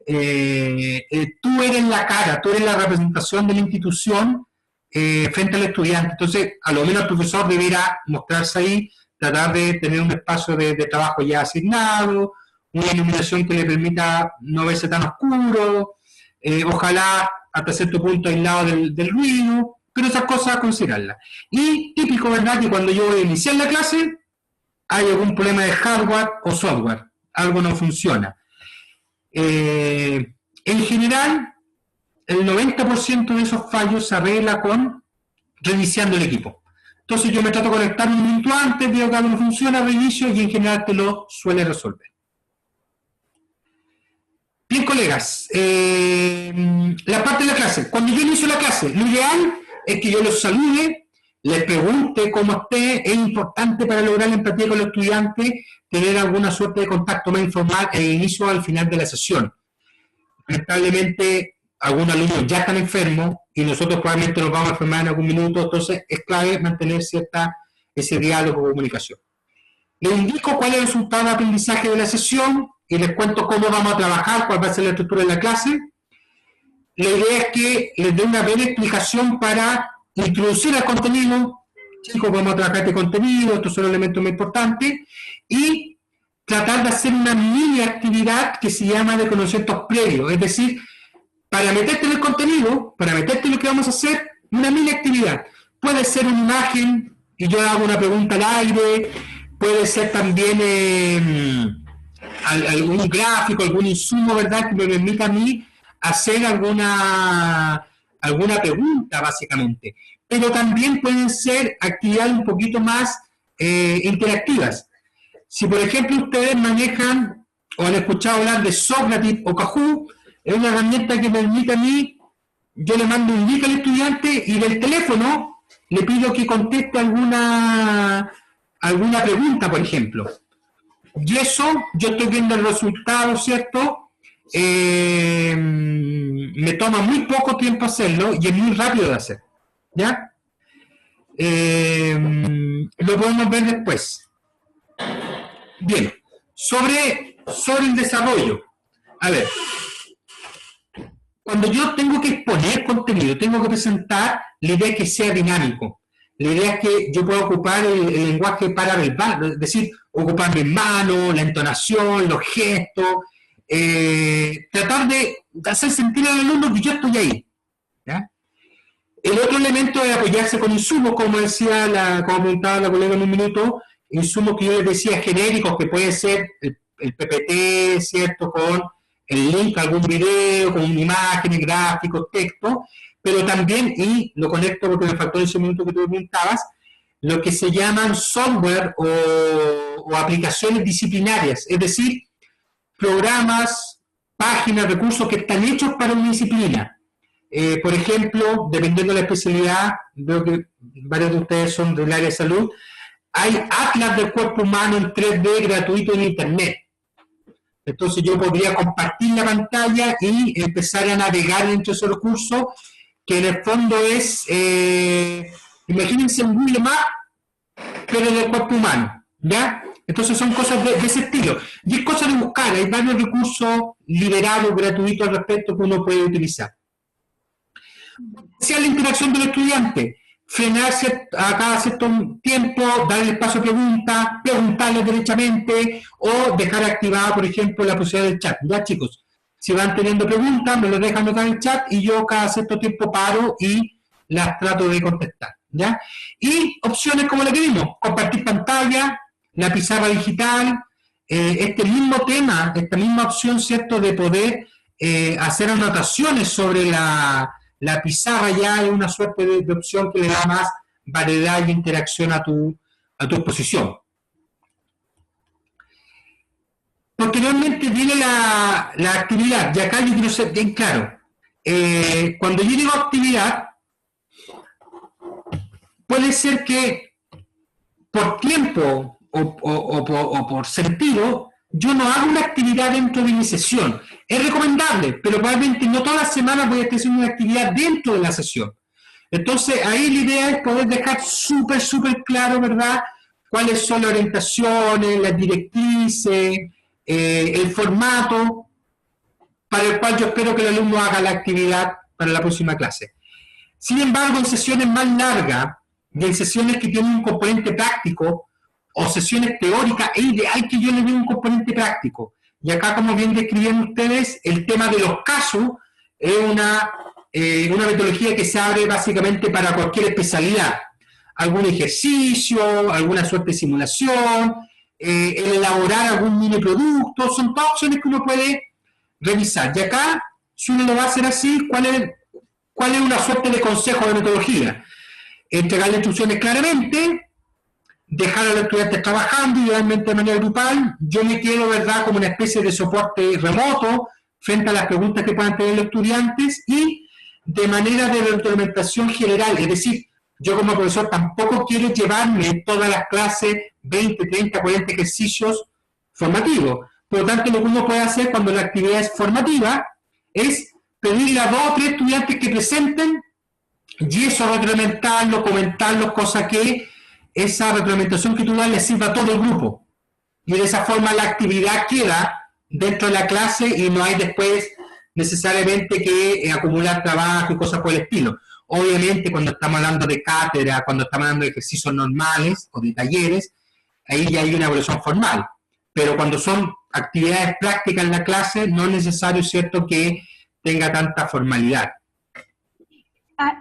tú eres la cara, tú eres la representación de la institución frente al estudiante. Entonces, a lo menos el profesor deberá mostrarse ahí, tratar de tener un espacio de trabajo ya asignado, una iluminación que le permita no verse tan oscuro, ojalá hasta cierto punto aislado del ruido, pero esas cosas a considerarlas. Y típico, ¿verdad?, que cuando yo voy a iniciar la clase, hay algún problema de hardware o software, algo no funciona. En general, el 90% de esos fallos se arregla con reiniciando el equipo. Entonces yo me trato de conectar un minuto antes, veo que algo no funciona, reinicio y en general te lo suele resolver. Bien, colegas, la parte de la clase. Cuando yo inicio la clase, lo ideal es que yo los salude, les pregunte cómo esté. Es importante para lograr la empatía con los estudiantes tener alguna suerte de contacto más informal e inicio al final de la sesión. Lamentablemente, algunos alumnos ya están enfermos y nosotros probablemente nos vamos a enfermar en algún minuto, entonces es clave mantener ese diálogo o comunicación. Les indico cuál es el resultado de aprendizaje de la sesión y les cuento cómo vamos a trabajar, cuál va a ser la estructura de la clase. La idea es que les dé una breve explicación para introducir el contenido. Chicos, vamos a trabajar este contenido, estos son elementos muy importantes, y tratar de hacer una mini actividad que se llama de conocimientos previos, es decir, para meterte en el contenido, para meterte en lo que vamos a hacer, una mini actividad. Puede ser una imagen, y yo hago una pregunta al aire, puede ser también algún gráfico, algún insumo, ¿verdad?, que me permita a mí hacer alguna pregunta, básicamente. Pero también pueden ser actividades un poquito más interactivas. Si, por ejemplo, ustedes manejan o han escuchado hablar de Socrative o Kahoot, es una herramienta que me permite a mí, yo le mando un link al estudiante y del teléfono le pido que conteste alguna pregunta, por ejemplo. Y eso, yo estoy viendo el resultado, ¿cierto? Me toma muy poco tiempo hacerlo y es muy rápido de hacer. ¿Ya? Lo podemos ver después. Bien, sobre el desarrollo. A ver, cuando yo tengo que exponer contenido, tengo que presentar, la idea es que sea dinámico. La idea es que yo pueda ocupar el lenguaje paraverbal, es decir, ocupar mis manos, la entonación, los gestos, tratar de hacer sentir al alumno que yo estoy ahí. ¿Ya? El otro elemento es apoyarse con insumos, como comentaba la colega en un minuto, insumos que yo les decía genéricos, que puede ser el PPT, ¿cierto?, con el link a algún video, con imágenes, gráficos, texto, pero también, y lo conecto porque me faltó en ese minuto que tú preguntabas, lo que se llaman software o aplicaciones disciplinarias, es decir, programas, páginas, recursos que están hechos para una disciplina. Por ejemplo, dependiendo de la especialidad, veo que varios de ustedes son del área de salud, hay atlas del cuerpo humano en 3D gratuito en Internet. Entonces yo podría compartir la pantalla y empezar a navegar dentro de ese recurso, que en el fondo es, imagínense un Google Maps, pero del cuerpo humano, ¿ya? Entonces son cosas de ese estilo. Y es cosa de buscar, hay varios recursos liberados, gratuitos al respecto que uno puede utilizar. Sea la interacción del estudiante, frenarse a cada cierto tiempo, darle espacio a preguntas, preguntarles derechamente o dejar activada, por ejemplo, la posibilidad del chat. Ya, chicos, si van teniendo preguntas, me lo dejan notar en el chat y yo cada cierto tiempo paro y las trato de contestar. ¿Ya? Y opciones como la que vimos, compartir pantalla, la pizarra digital, este mismo tema, esta misma opción, ¿cierto?, de poder hacer anotaciones sobre la pizarra, ya es una suerte de opción que le da más variedad y interacción a tu exposición. Posteriormente viene la actividad, y acá yo quiero ser bien claro. Cuando yo digo actividad, puede ser que por tiempo o por sentido, yo no hago una actividad dentro de mi sesión. Es recomendable, pero probablemente no todas las semanas voy a estar haciendo una actividad dentro de la sesión. Entonces, ahí la idea es poder dejar súper claro, ¿verdad?, cuáles son las orientaciones, las directrices, el formato para el cual yo espero que el alumno haga la actividad para la próxima clase. Sin embargo, en sesiones más largas y en sesiones que tienen un componente práctico o sesiones teóricas, es ideal que yo le dé un componente práctico. Y acá, como bien describieron ustedes, el tema de los casos es una metodología que se abre básicamente para cualquier especialidad. Algún ejercicio, alguna suerte de simulación, el elaborar algún mini producto, son todas opciones que uno puede revisar. Y acá, si uno lo va a hacer así, ¿cuál es una suerte de consejo de metodología? Entregarle instrucciones claramente, dejar a los estudiantes trabajando, idealmente de manera grupal. Yo me quedo, ¿verdad?, como una especie de soporte remoto frente a las preguntas que puedan tener los estudiantes y de manera de retroalimentación general. Es decir, yo como profesor tampoco quiero llevarme en todas las clases 20, 30, 40 ejercicios formativos. Por lo tanto, lo que uno puede hacer cuando la actividad es formativa es pedirle a 2 o 3 estudiantes que presenten y eso retroalimentarlo, comentarlo, cosa que esa retroalimentación que tú das le sirva a todo el grupo. Y de esa forma la actividad queda dentro de la clase y no hay después necesariamente que acumular trabajo y cosas por el estilo. Obviamente, cuando estamos hablando de cátedra, cuando estamos hablando de ejercicios normales o de talleres, ahí ya hay una evaluación formal. Pero cuando son actividades prácticas en la clase, no es necesario, ¿cierto?, que tenga tanta formalidad.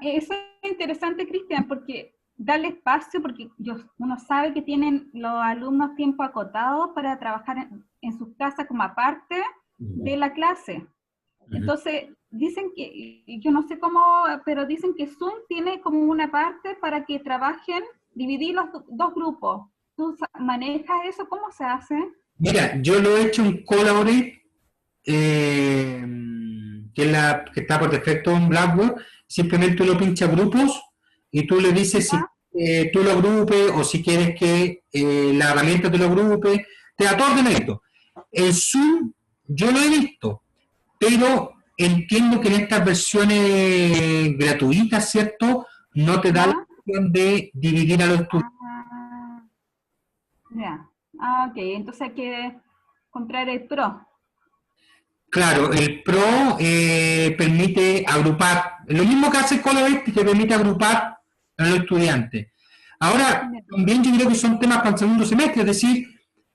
Eso es interesante, Cristian, porque darle espacio, porque uno sabe que tienen los alumnos tiempo acotado para trabajar en sus casas como aparte de la clase. Entonces, dicen que, yo no sé cómo, pero dicen que Zoom tiene como una parte para que trabajen, dividir los 2 grupos. ¿Tú manejas eso? ¿Cómo se hace? Mira, yo lo he hecho en Collaborate, que está por defecto en Blackboard. Simplemente uno pincha grupos y tú le dices si tú lo agrupes o si quieres que la herramienta te lo agrupe. Te da todo ordenadito. En Zoom yo lo he visto, pero entiendo que en estas versiones gratuitas, ¿cierto?, no te da la opción de dividir a los estudiantes. Ya. Ok, entonces hay que comprar el Pro. Claro, el Pro permite agrupar, lo mismo que hace Collaborate, que permite agrupar a los estudiantes. Ahora, también yo creo que son temas para el segundo semestre, es decir,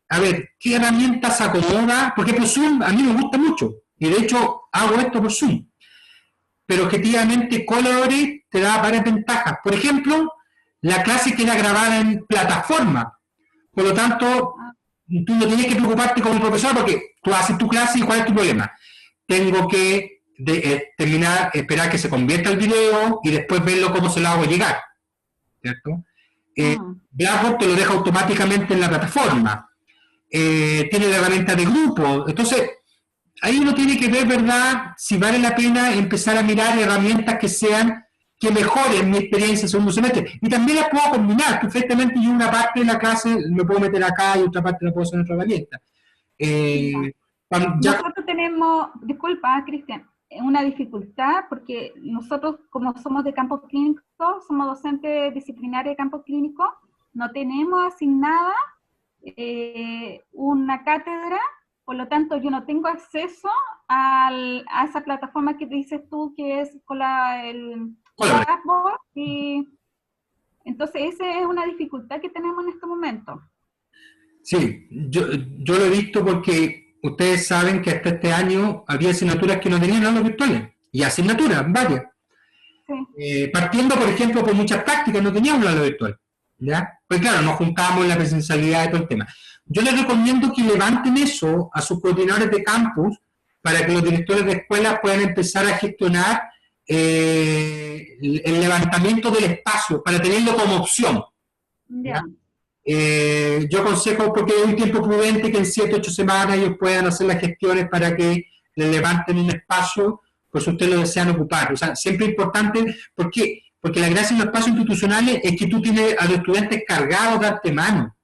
a ver, ¿qué herramientas acomoda? Por ejemplo, Zoom a mí me gusta mucho, y de hecho hago esto por Zoom. Pero objetivamente Collaborate te da varias ventajas. Por ejemplo, la clase queda grabada en plataforma. Por lo tanto, tú no tienes que preocuparte como profesor porque tú haces tu clase y ¿cuál es tu problema? Tengo que terminar, esperar que se convierta el video y después verlo cómo se lo hago llegar. ¿Cierto? Blackboard te lo deja automáticamente en la plataforma. Tiene la herramienta de grupo. Entonces, ahí uno tiene que ver, ¿verdad?, si vale la pena empezar a mirar herramientas que mejoren mi experiencia en segundo semestre. Y también las puedo combinar. Perfectamente yo una parte de la clase lo puedo meter acá y otra parte la puedo hacer en otra herramienta. Nosotros tenemos, disculpa, Cristian, una dificultad porque nosotros, como somos de campos clínicos, somos docentes disciplinarios de campos clínicos, no tenemos asignada una cátedra. Por lo tanto, yo no tengo acceso a esa plataforma que dices tú, que es con el Blackboard, y entonces esa es una dificultad que tenemos en este momento. Sí, yo lo he visto porque ustedes saben que hasta este año había asignaturas que no tenían aulas virtuales, y asignaturas, varias. Sí. Partiendo, por ejemplo, por muchas prácticas, no teníamos aula virtual. ¿Ya? Pues claro, nos juntamos en la presencialidad de todo el tema. Yo les recomiendo que levanten eso a sus coordinadores de campus para que los directores de escuelas puedan empezar a gestionar el levantamiento del espacio, para tenerlo como opción. ¿Ya? Yo aconsejo, porque hay un tiempo prudente, que en 7 o 8 semanas ellos puedan hacer las gestiones para que le levanten un espacio, pues si ustedes lo desean ocupar. O sea, siempre es importante, ¿por qué? Porque la gracia de los espacios institucionales es que tú tienes a los estudiantes cargados de antemano.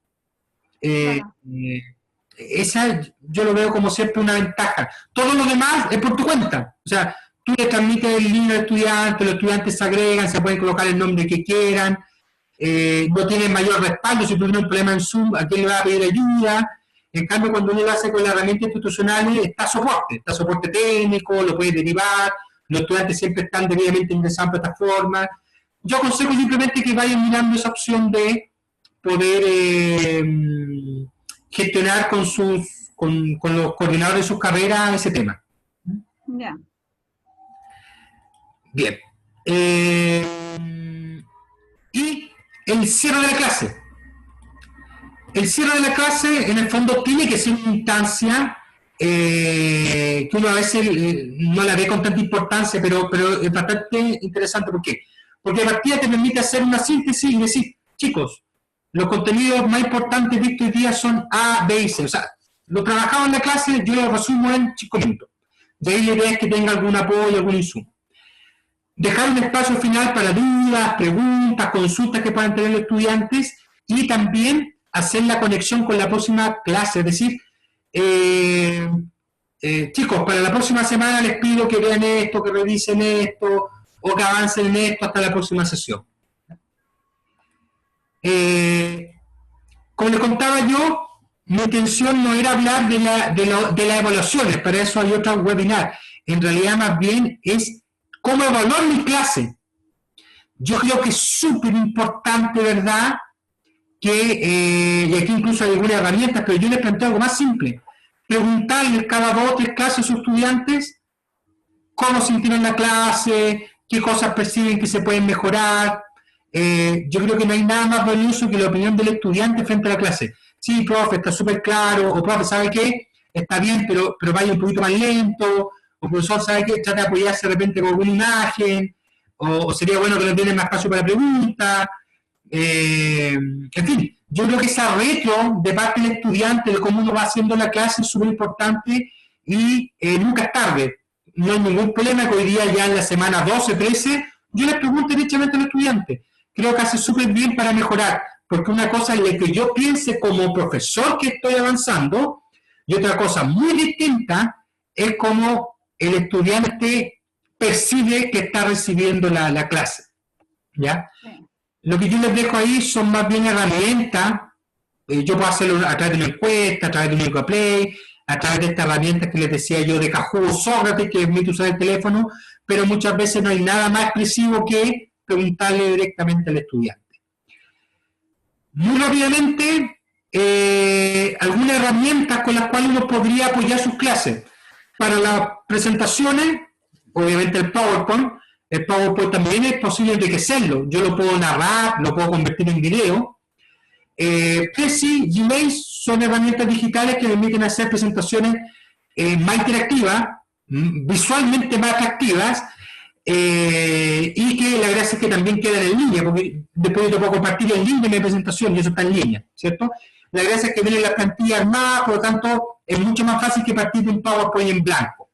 Esa yo lo veo como siempre una ventaja. Todo lo demás es por tu cuenta. O sea, tú le transmites el link al estudiante, los estudiantes se agregan, se pueden colocar el nombre que quieran, no tienen mayor respaldo. Si tú tienes un problema en Zoom, ¿a quién le va a pedir ayuda? En cambio, cuando uno lo hace con la herramienta institucional, está soporte técnico, lo puedes derivar, los estudiantes siempre están debidamente ingresados en plataformas. Yo aconsejo simplemente que vayan mirando esa opción de poder gestionar con los coordinadores de sus carreras ese tema. Ya. Bien. Y el cierre de la clase. el cierre de la clase, en el fondo, tiene que ser una instancia que uno a veces no la ve con tanta importancia, pero es bastante interesante. ¿Por qué? Porque a partida te permite hacer una síntesis y decir, chicos, los contenidos más importantes vistos hoy día son A, B y C. O sea, lo trabajado en la clase, yo lo resumo en 5 minutos. De ahí la idea es que tenga algún apoyo, algún insumo. Dejar un espacio final para dudas, preguntas, consultas que puedan tener los estudiantes y también hacer la conexión con la próxima clase. Es decir, chicos, para la próxima semana les pido que vean esto, que revisen esto o que avancen en esto hasta la próxima sesión. Como les contaba yo, mi intención no era hablar de las evaluaciones, para eso hay otro webinar. En realidad, más bien, es cómo evaluar mi clase. Yo creo que es súper importante, ¿verdad? Que, y aquí incluso hay algunas herramientas, pero yo les planteo algo más simple. Preguntarles cada 2 o 3 clases a sus estudiantes cómo sintieron la clase, qué cosas perciben que se pueden mejorar. Yo creo que no hay nada más valioso que la opinión del estudiante frente a la clase. Sí, profe, está súper claro, o profe, ¿sabe qué? Está bien, pero vaya un poquito más lento, o profesor, ¿sabe qué? Trata de apoyarse de repente con alguna imagen, o sería bueno que le den más espacio para preguntas. En fin, yo creo que esa retro de parte del estudiante de cómo uno va haciendo la clase es súper importante y nunca es tarde. No hay ningún problema que hoy día ya en la semana 12, 13, yo les pregunto directamente al estudiante. Creo que hace súper bien para mejorar, porque una cosa es lo que yo piense como profesor que estoy avanzando, y otra cosa muy distinta es cómo el estudiante percibe que está recibiendo la clase. ¿Ya? Lo que yo les dejo ahí son más bien herramientas. Yo puedo hacerlo a través de una encuesta, a través de un EducaPlay, a través de estas herramientas que les decía yo de Kahoot, Sócrates, que permite usar el teléfono, pero muchas veces no hay nada más expresivo que preguntarle directamente al estudiante. Muy rápidamente, algunas herramientas con las cuales uno podría apoyar sus clases. Para las presentaciones, obviamente el PowerPoint también es posible enriquecerlo. Yo lo puedo narrar, lo puedo convertir en video. Prezi, Gmail son herramientas digitales que permiten hacer presentaciones más interactivas, visualmente más atractivas, y que la gracia es que también quedan en línea, porque después yo puedo compartir el link de mi presentación y eso está en línea, ¿cierto? La gracia es que vienen las plantillas armadas, por lo tanto es mucho más fácil que partir de un PowerPoint en blanco.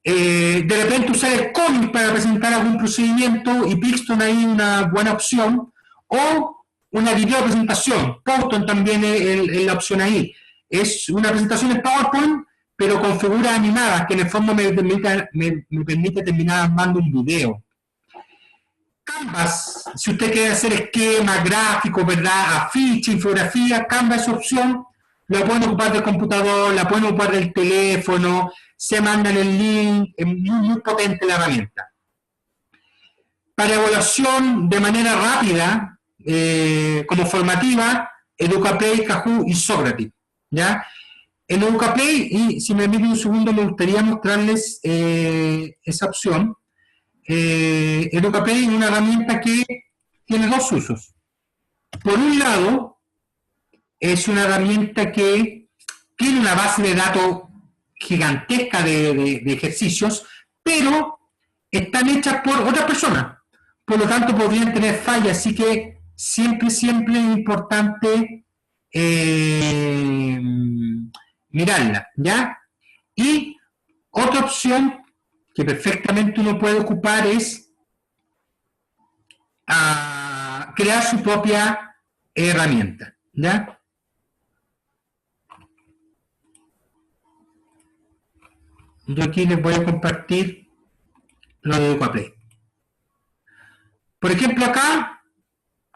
De repente usar el cómic para presentar algún procedimiento y Pixton ahí una buena opción, o una video presentación. Python también es la opción ahí. Es una presentación en PowerPoint, pero con figuras animadas, que en el fondo me permite terminar armando un video. Canvas, si usted quiere hacer esquemas, gráficos, ¿verdad? Afiche, infografía, Canvas es opción. La pueden ocupar del computador, la pueden ocupar del teléfono, se mandan el link, es muy potente la herramienta. Para evaluación de manera rápida, como formativa, EducaPlay, Kahoot y Sócrates, ¿ya? En EducaPlay, y si me permiten un segundo, me gustaría mostrarles esa opción. EducaPlay es una herramienta que tiene 2 usos. Por un lado, es una herramienta que tiene una base de datos gigantesca de ejercicios, pero están hechas por otras personas. Por lo tanto, podrían tener fallas, así que siempre es importante mirarla, ¿ya? Y otra opción que perfectamente uno puede ocupar es crear su propia herramienta, ¿ya? Yo aquí les voy a compartir lo de EducaPlay. Por ejemplo, acá,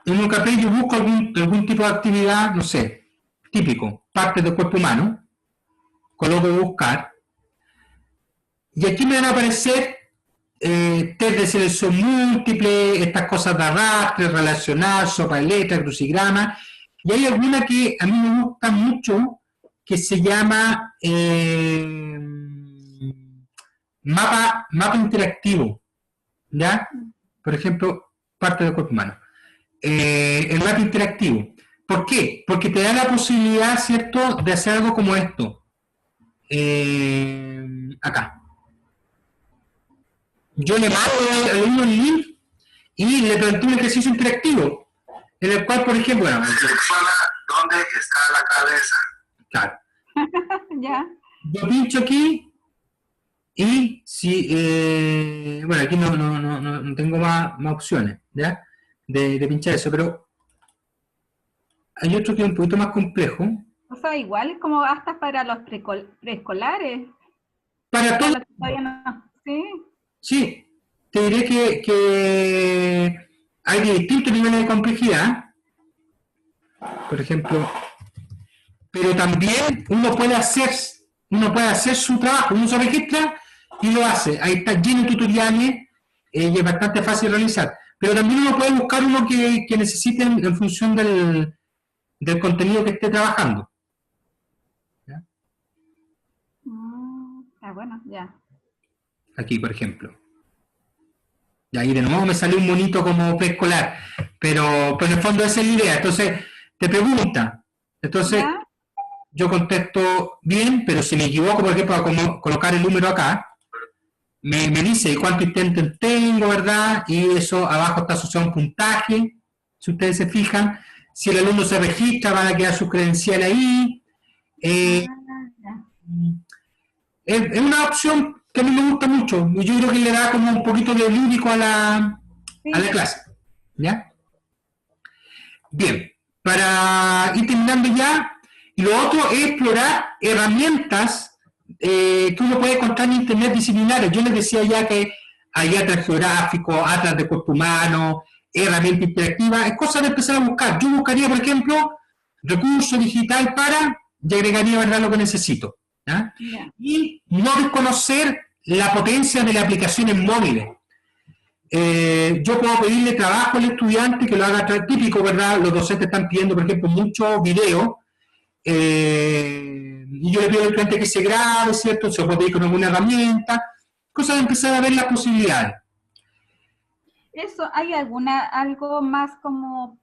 en EducaPlay yo busco algún tipo de actividad, no sé, típico, parte del cuerpo humano, coloco buscar, y aquí me van a aparecer test de selección múltiple, estas cosas de arrastre, relacionar, sopa de letras, crucigrama, y hay alguna que a mí me gusta mucho, que se llama mapa interactivo, ¿ya? Por ejemplo, parte del cuerpo humano. El mapa interactivo. ¿Por qué? Porque te da la posibilidad, ¿cierto?, de hacer algo como esto. Acá. Yo le mando al alumno el link y le planteo un ejercicio interactivo, en el cual, por ejemplo, bueno, ¿dónde está la cabeza? Claro. Ya. Yo pincho aquí y si, bueno, aquí no tengo más opciones, ¿ya? De pinchar eso, pero hay otro que es un poquito más complejo. O sea, igual es como hasta para los preescolares. Para todos. Todavía no. Sí. Sí, te diré que hay de distintos niveles de complejidad, por ejemplo, pero también uno puede hacer su trabajo, uno se registra y lo hace. Ahí está lleno de tutoriales y es bastante fácil de realizar. Pero también uno puede buscar uno que necesite en función del contenido que esté trabajando. ¿Ya? Bueno, ya. Aquí, por ejemplo. Y ahí de nuevo me salió un monito como preescolar, pero en el fondo esa es la idea. Entonces, te pregunta. Entonces, ¿Ya? yo contesto bien, pero si me equivoco, por ejemplo, a colocar el número acá, me dice cuánto intentos tengo, ¿verdad? Y eso abajo está asociado a un puntaje, si ustedes se fijan. Si el alumno se registra, van a quedar sus credenciales ahí. Ya. Es una opción que a mí me gusta mucho, y yo creo que le da como un poquito de lúdico a la clase. ¿Ya? Bien, para ir terminando ya, y lo otro es explorar herramientas que uno puede encontrar en internet disciplinares. Yo les decía ya que hay atlas geográficos, atlas de cuerpo humano, herramientas interactivas, es cosa de empezar a buscar. Yo buscaría, por ejemplo, recurso digital para, y agregaría, ¿verdad?, lo que necesito. ¿Ya? Ya. Y no desconocer la potencia de las aplicaciones móviles. Yo puedo pedirle trabajo al estudiante que lo haga típico, ¿verdad? Los docentes están pidiendo, por ejemplo, muchos videos, y yo le pido al estudiante que se grabe, ¿cierto? Se puede pedir con alguna herramienta, cosa de empezar a ver las posibilidades. Eso, ¿hay algo más como,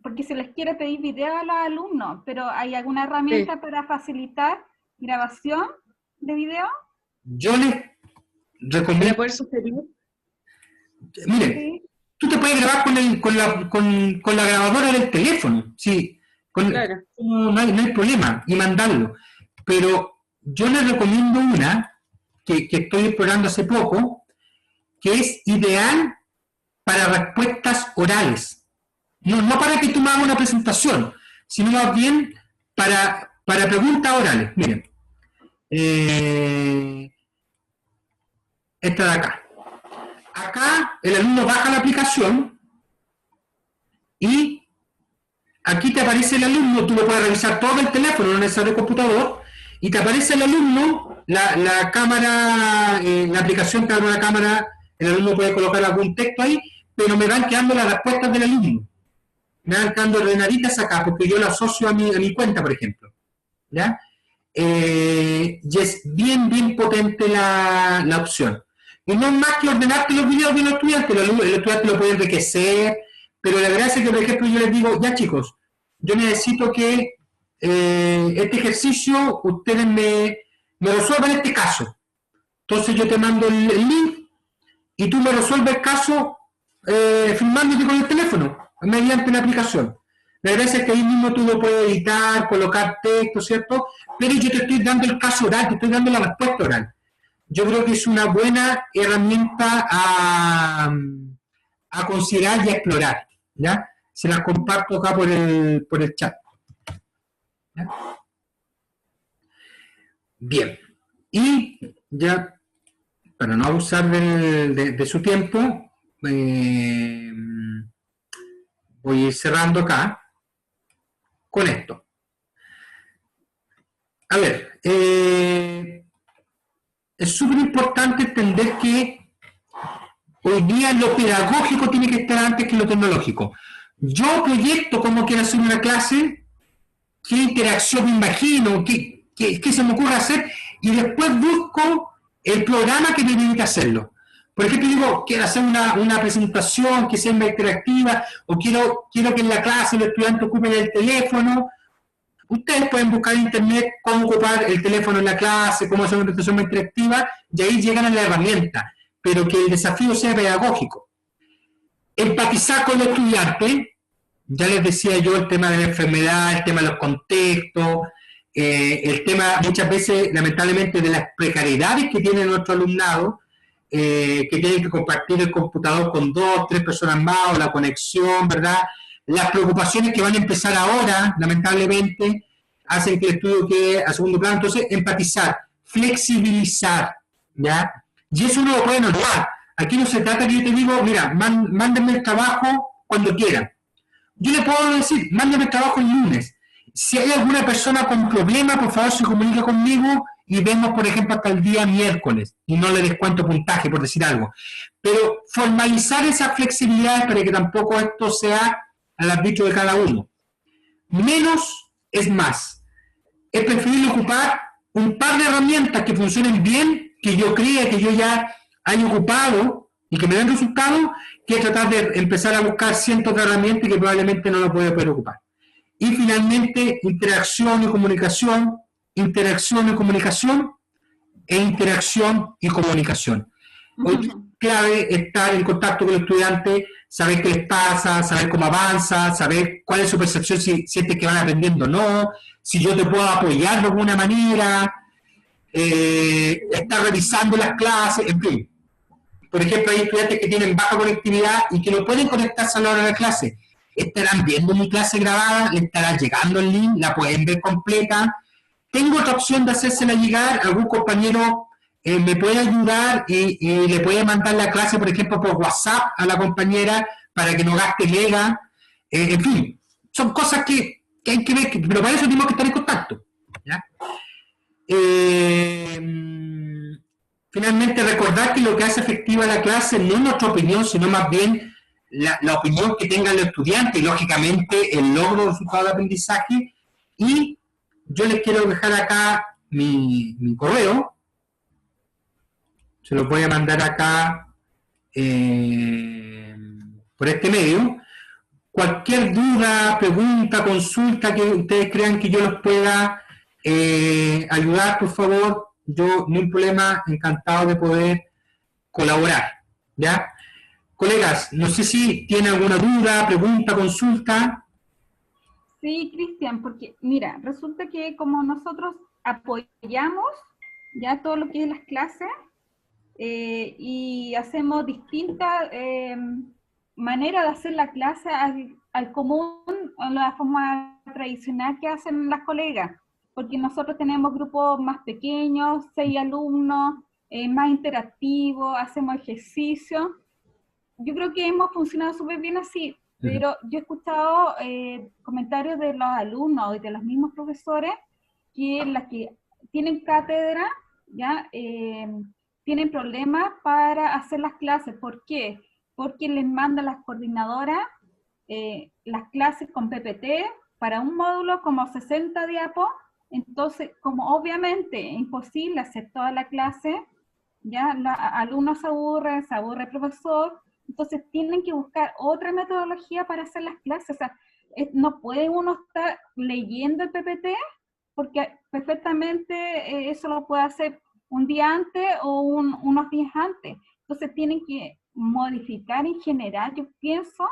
porque se les quiere pedir video a los alumnos, pero ¿hay alguna herramienta para facilitar grabación de video? Yo les recomiendo... ¿Para poder sugerir? Miren, Sí. tú te puedes grabar con la grabadora del teléfono, sí, Claro. no hay problema, y mandarlo. Pero yo les recomiendo una que estoy explorando hace poco, que es ideal para respuestas orales. No para que tú me hagas una presentación, sino más bien para preguntas orales. Miren, esta de acá. Acá el alumno baja la aplicación y aquí te aparece el alumno, tú lo puedes revisar todo el teléfono, no necesariamente el computador, y te aparece el alumno, la cámara, la aplicación te abre una cámara, el alumno puede colocar algún texto ahí, pero me van quedando las respuestas del alumno. Me van quedando ordenaditas acá, porque yo lo asocio a mi cuenta, por ejemplo. ¿Ya? Y es bien potente la opción. Y no es más que ordenarte los videos de los estudiantes, el estudiante lo puede enriquecer, pero la gracia es que, por ejemplo, yo les digo, ya chicos, yo necesito que este ejercicio ustedes me resuelvan este caso. Entonces yo te mando el link y tú me resuelves el caso filmándote con el teléfono, mediante la aplicación. La gracia es que ahí mismo tú lo puedes editar, colocar texto, ¿cierto? Pero yo te estoy dando el caso oral, te estoy dando la respuesta oral. Yo creo que es una buena herramienta a considerar y a explorar, ¿ya? Se las comparto acá por el chat. ¿Ya? Bien. Y ya, para no abusar de su tiempo, voy a ir cerrando acá con esto. A ver, es súper importante entender que hoy día lo pedagógico tiene que estar antes que lo tecnológico. Yo proyecto cómo quiero hacer una clase, qué interacción me imagino, qué se me ocurre hacer, y después busco el programa que me permite hacerlo. Por ejemplo, digo, quiero hacer una presentación que sea más interactiva, o quiero que en la clase los estudiantes ocupen el teléfono. Ustedes pueden buscar en internet cómo ocupar el teléfono en la clase, cómo hacer una presentación más interactiva, y ahí llegan a la herramienta, pero que el desafío sea pedagógico. Empatizar con el estudiante, ya les decía yo el tema de la enfermedad, el tema de los contextos, el tema muchas veces, lamentablemente, de las precariedades que tiene nuestro alumnado, que tienen que compartir el computador con 2, 3 personas más, o la conexión, ¿verdad? Las preocupaciones que van a empezar ahora, lamentablemente, hacen que el estudio quede a segundo plano. Entonces, empatizar, flexibilizar, ¿ya? Y eso uno lo pueden lograr. Aquí no se trata que yo te digo, mira, mándenme el trabajo cuando quieran. Yo le puedo decir, mándenme el trabajo el lunes. Si hay alguna persona con problema, por favor se comunica conmigo y vemos, por ejemplo, hasta el día miércoles, y no le descuento puntaje, por decir algo. Pero formalizar esas flexibilidades para que tampoco esto sea al arbitrio de cada uno. Menos es más. Es preferible ocupar un par de herramientas que funcionen bien, que yo crea que yo ya haya ocupado y que me den resultados, que tratar de empezar a buscar cientos de herramientas que probablemente no lo pueda poder ocupar. Y finalmente, interacción y comunicación, interacción y comunicación, e interacción y comunicación. Hoy es clave estar en contacto con el estudiante, saber qué les pasa, saber cómo avanza, saber cuál es su percepción, si sientes que van aprendiendo o no, si yo te puedo apoyar de alguna manera, estar revisando las clases, en fin. Por ejemplo, hay estudiantes que tienen baja conectividad y que no pueden conectarse a la hora de la clase. Estarán viendo mi clase grabada, le estará llegando el link, la pueden ver completa. Tengo otra opción de hacérsela llegar, algún compañero me puede ayudar y le puede mandar la clase, por ejemplo, por WhatsApp a la compañera para que no gaste mega. En fin, son cosas que hay que ver, pero para eso tenemos que estar en contacto, ¿ya? Finalmente, recordar que lo que hace efectiva la clase no es nuestra opinión, sino más bien la opinión que tengan los estudiantes y, lógicamente, el logro del resultado de aprendizaje. Y yo les quiero dejar acá mi correo. Se los voy a mandar acá por este medio. Cualquier duda, pregunta, consulta que ustedes crean que yo los pueda ayudar, por favor, yo, no hay problema, encantado de poder colaborar, ¿ya? Colegas, no sé si tienen alguna duda, pregunta, consulta. Sí, Cristian, porque mira, resulta que como nosotros apoyamos ya todo lo que es las clases y hacemos distintas maneras de hacer la clase al común, a la forma tradicional que hacen las colegas, porque nosotros tenemos grupos más pequeños, 6 alumnos, más interactivos, hacemos ejercicios. Yo creo que hemos funcionado súper bien así, pero yo he escuchado comentarios de los alumnos y de los mismos profesores que las que tienen cátedra ya tienen problemas para hacer las clases. ¿Por qué? Porque les mandan las coordinadoras las clases con PPT para un módulo como 60 diapos. Entonces, como obviamente es imposible hacer toda la clase, ya los alumnos se aburre el profesor, entonces tienen que buscar otra metodología para hacer las clases. O sea, no puede uno estar leyendo el PPT, porque perfectamente eso lo puede hacer un día antes o unos días antes. Entonces tienen que modificar en general, yo pienso,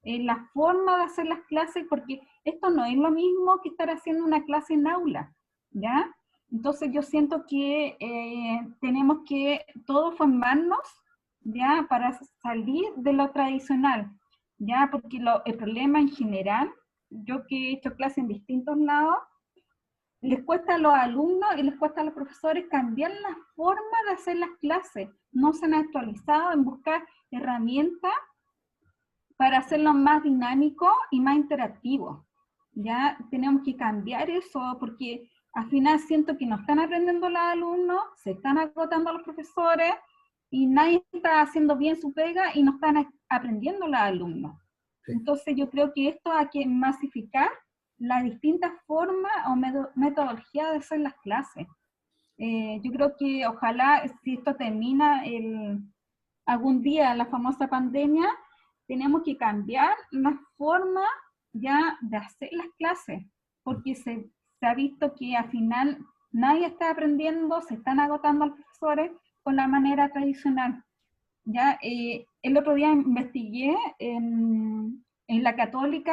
la forma de hacer las clases, porque esto no es lo mismo que estar haciendo una clase en aula, ¿ya? Entonces yo siento que tenemos que todos formarnos, ¿ya? Para salir de lo tradicional, ¿ya? Porque el problema en general, yo que he hecho clases en distintos lados, les cuesta a los alumnos y les cuesta a los profesores cambiar la forma de hacer las clases. No se han actualizado en buscar herramientas para hacerlo más dinámico y más interactivo. Ya tenemos que cambiar eso, porque al final siento que no están aprendiendo los alumnos, se están agotando los profesores y nadie está haciendo bien su pega y no están aprendiendo los alumnos. Sí. Entonces yo creo que esto hay que masificar las distintas formas o metodologías de hacer las clases. Yo creo que ojalá, si esto termina algún día la famosa pandemia, tenemos que cambiar la forma ya de hacer las clases, porque se ha visto que al final nadie está aprendiendo, se están agotando los profesores con la manera tradicional. Ya, el otro día investigué en la Católica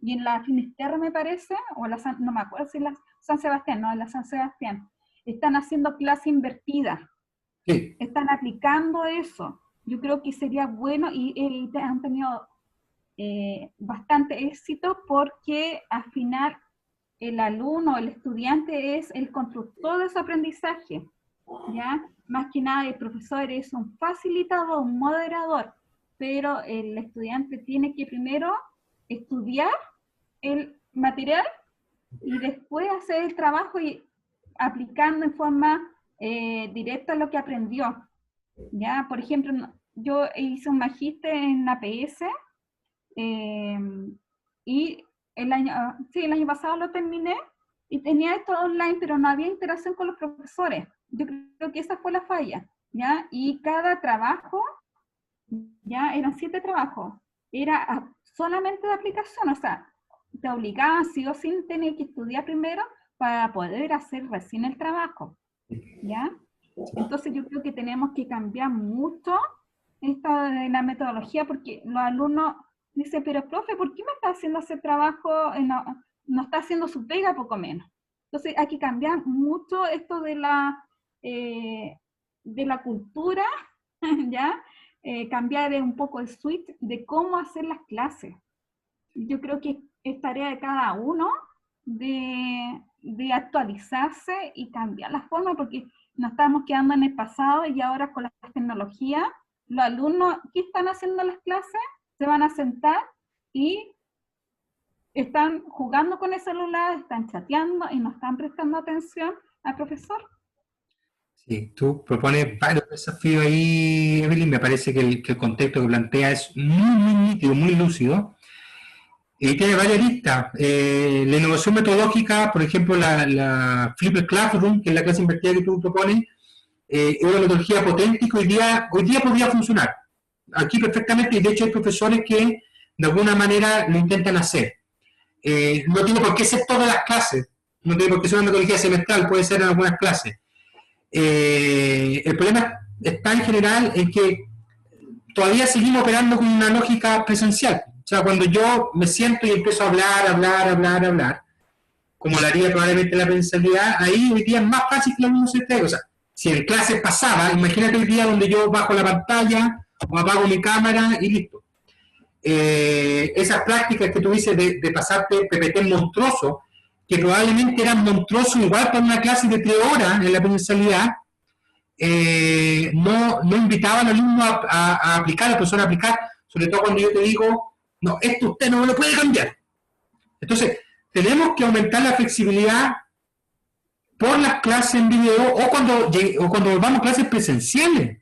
y en la Finisterre, me parece, o no me acuerdo si la San Sebastián, no, la San Sebastián, están haciendo clase invertida. Sí. Están aplicando eso. Yo creo que sería bueno y han tenido bastante éxito porque al final el alumno, el estudiante es el constructor de su aprendizaje, ¿ya? Más que nada el profesor es un facilitador, un moderador, pero el estudiante tiene que primero estudiar el material y después hacer el trabajo y aplicando en forma directa lo que aprendió. ¿Ya? Por ejemplo, yo hice un magíster en APS y el año pasado lo terminé y tenía esto online, pero no había interacción con los profesores. Yo creo que esa fue la falla, ¿ya? Y cada trabajo, ya eran 7 trabajos, era solamente de aplicación, o sea, te obligaban sí o sí tener que estudiar primero para poder hacer recién el trabajo, ¿ya? Entonces yo creo que tenemos que cambiar mucho esta de la metodología porque los alumnos dicen, pero profe, ¿por qué me está haciendo ese trabajo? No está haciendo su pega poco menos. Entonces hay que cambiar mucho esto de la cultura, ¿ya? Cambiar un poco el switch de cómo hacer las clases. Yo creo que es tarea de cada uno de actualizarse y cambiar la forma porque nos estamos quedando en el pasado y ahora con las tecnologías, los alumnos que están haciendo las clases se van a sentar y están jugando con el celular, están chateando y no están prestando atención al profesor. Sí, tú propones varios desafíos ahí, Evelyn. Me parece que el contexto que plantea es muy nítido, muy lúcido. Y tiene varias listas. La innovación metodológica, por ejemplo, la Flipped Classroom, que es la clase invertida que tú propones, es una metodología potente que hoy día podría funcionar. Aquí perfectamente, y de hecho hay profesores que de alguna manera lo intentan hacer. No tiene por qué ser todas las clases, no tiene por qué ser una metodología semestral, puede ser en algunas clases. El problema está en general en que todavía seguimos operando con una lógica presencial. O sea, cuando yo me siento y empiezo a hablar, como lo haría probablemente la presencialidad, ahí hoy día es más fácil que el alumno se entregue. O sea, si en clases pasaba, imagínate el día donde yo bajo la pantalla o apago mi cámara y listo. Esas prácticas que tú dices de pasarte PPT monstruoso, que probablemente eran monstruosos igual para una clase de 3 horas en la presencialidad, no invitaba al alumno a aplicar, al profesor a aplicar, sobre todo cuando yo te digo, no, esto usted no lo puede cambiar. Entonces, tenemos que aumentar la flexibilidad por las clases en video o cuando volvamos a clases presenciales.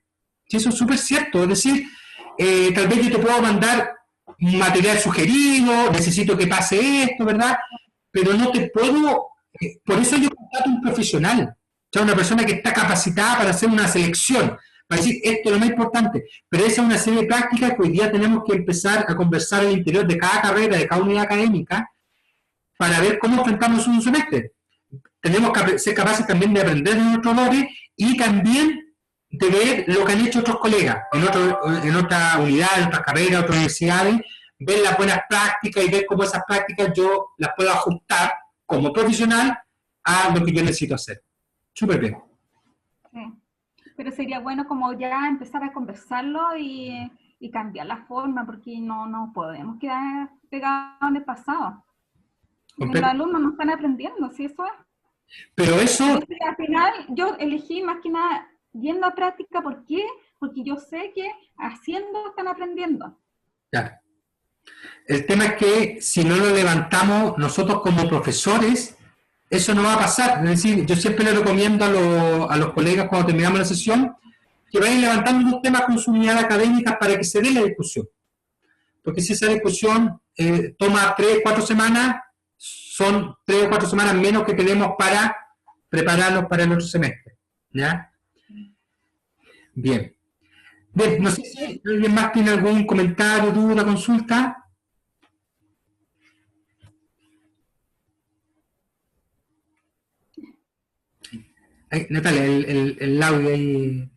Y eso es súper cierto. Es decir, tal vez yo te puedo mandar material sugerido, necesito que pase esto, ¿verdad? Pero no te puedo... por eso yo contrato un profesional, o sea, una persona que está capacitada para hacer una selección, para decir, esto es lo más importante. Pero esa es una serie de prácticas que hoy día tenemos que empezar a conversar al interior de cada carrera, de cada unidad académica, para ver cómo enfrentamos un semestre. Tenemos que ser capaces también de aprender de nuestros errores y también de ver lo que han hecho otros colegas en otra unidad, en otras carreras, en otras universidades, ver las buenas prácticas y ver cómo esas prácticas yo las puedo ajustar como profesional a lo que yo necesito hacer. Súper bien. Sí. Pero sería bueno como ya empezar a conversarlo y cambiar la forma, porque no podemos quedar pegados en el pasado. Los alumnos no están aprendiendo, ¿sí eso es? Pero eso... Entonces, al final yo elegí más que nada yendo a práctica, ¿por qué? Porque yo sé que haciendo están aprendiendo. Claro. El tema es que si no lo levantamos nosotros como profesores, eso no va a pasar. Es decir, yo siempre le recomiendo a los colegas cuando terminamos la sesión que vayan levantando unos temas con su unidad académica para que se dé la discusión. Porque si esa discusión toma 3 o 4 semanas, son 3 o 4 semanas menos que tenemos para prepararnos para el otro semestre. ¿Ya? Bien. Bien, no sé si alguien más tiene algún comentario, duda, consulta. Ay, Natalia, el audio ahí.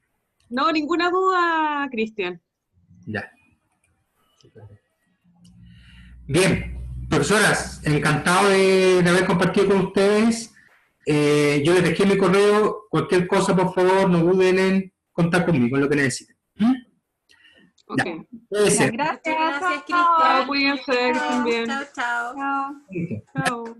No, ninguna duda, Cristian. Ya. Bien, profesoras, encantado de haber compartido con ustedes. Yo les dejé mi correo. Cualquier cosa, por favor, no duden en contar conmigo, en lo que necesiten. Ok. Ya. Puede Ya, ser. gracias. Muchas gracias, Chao. Chao, Cristian. cuídense, que estén bien. Chao, chao. Chao. Listo. Chao.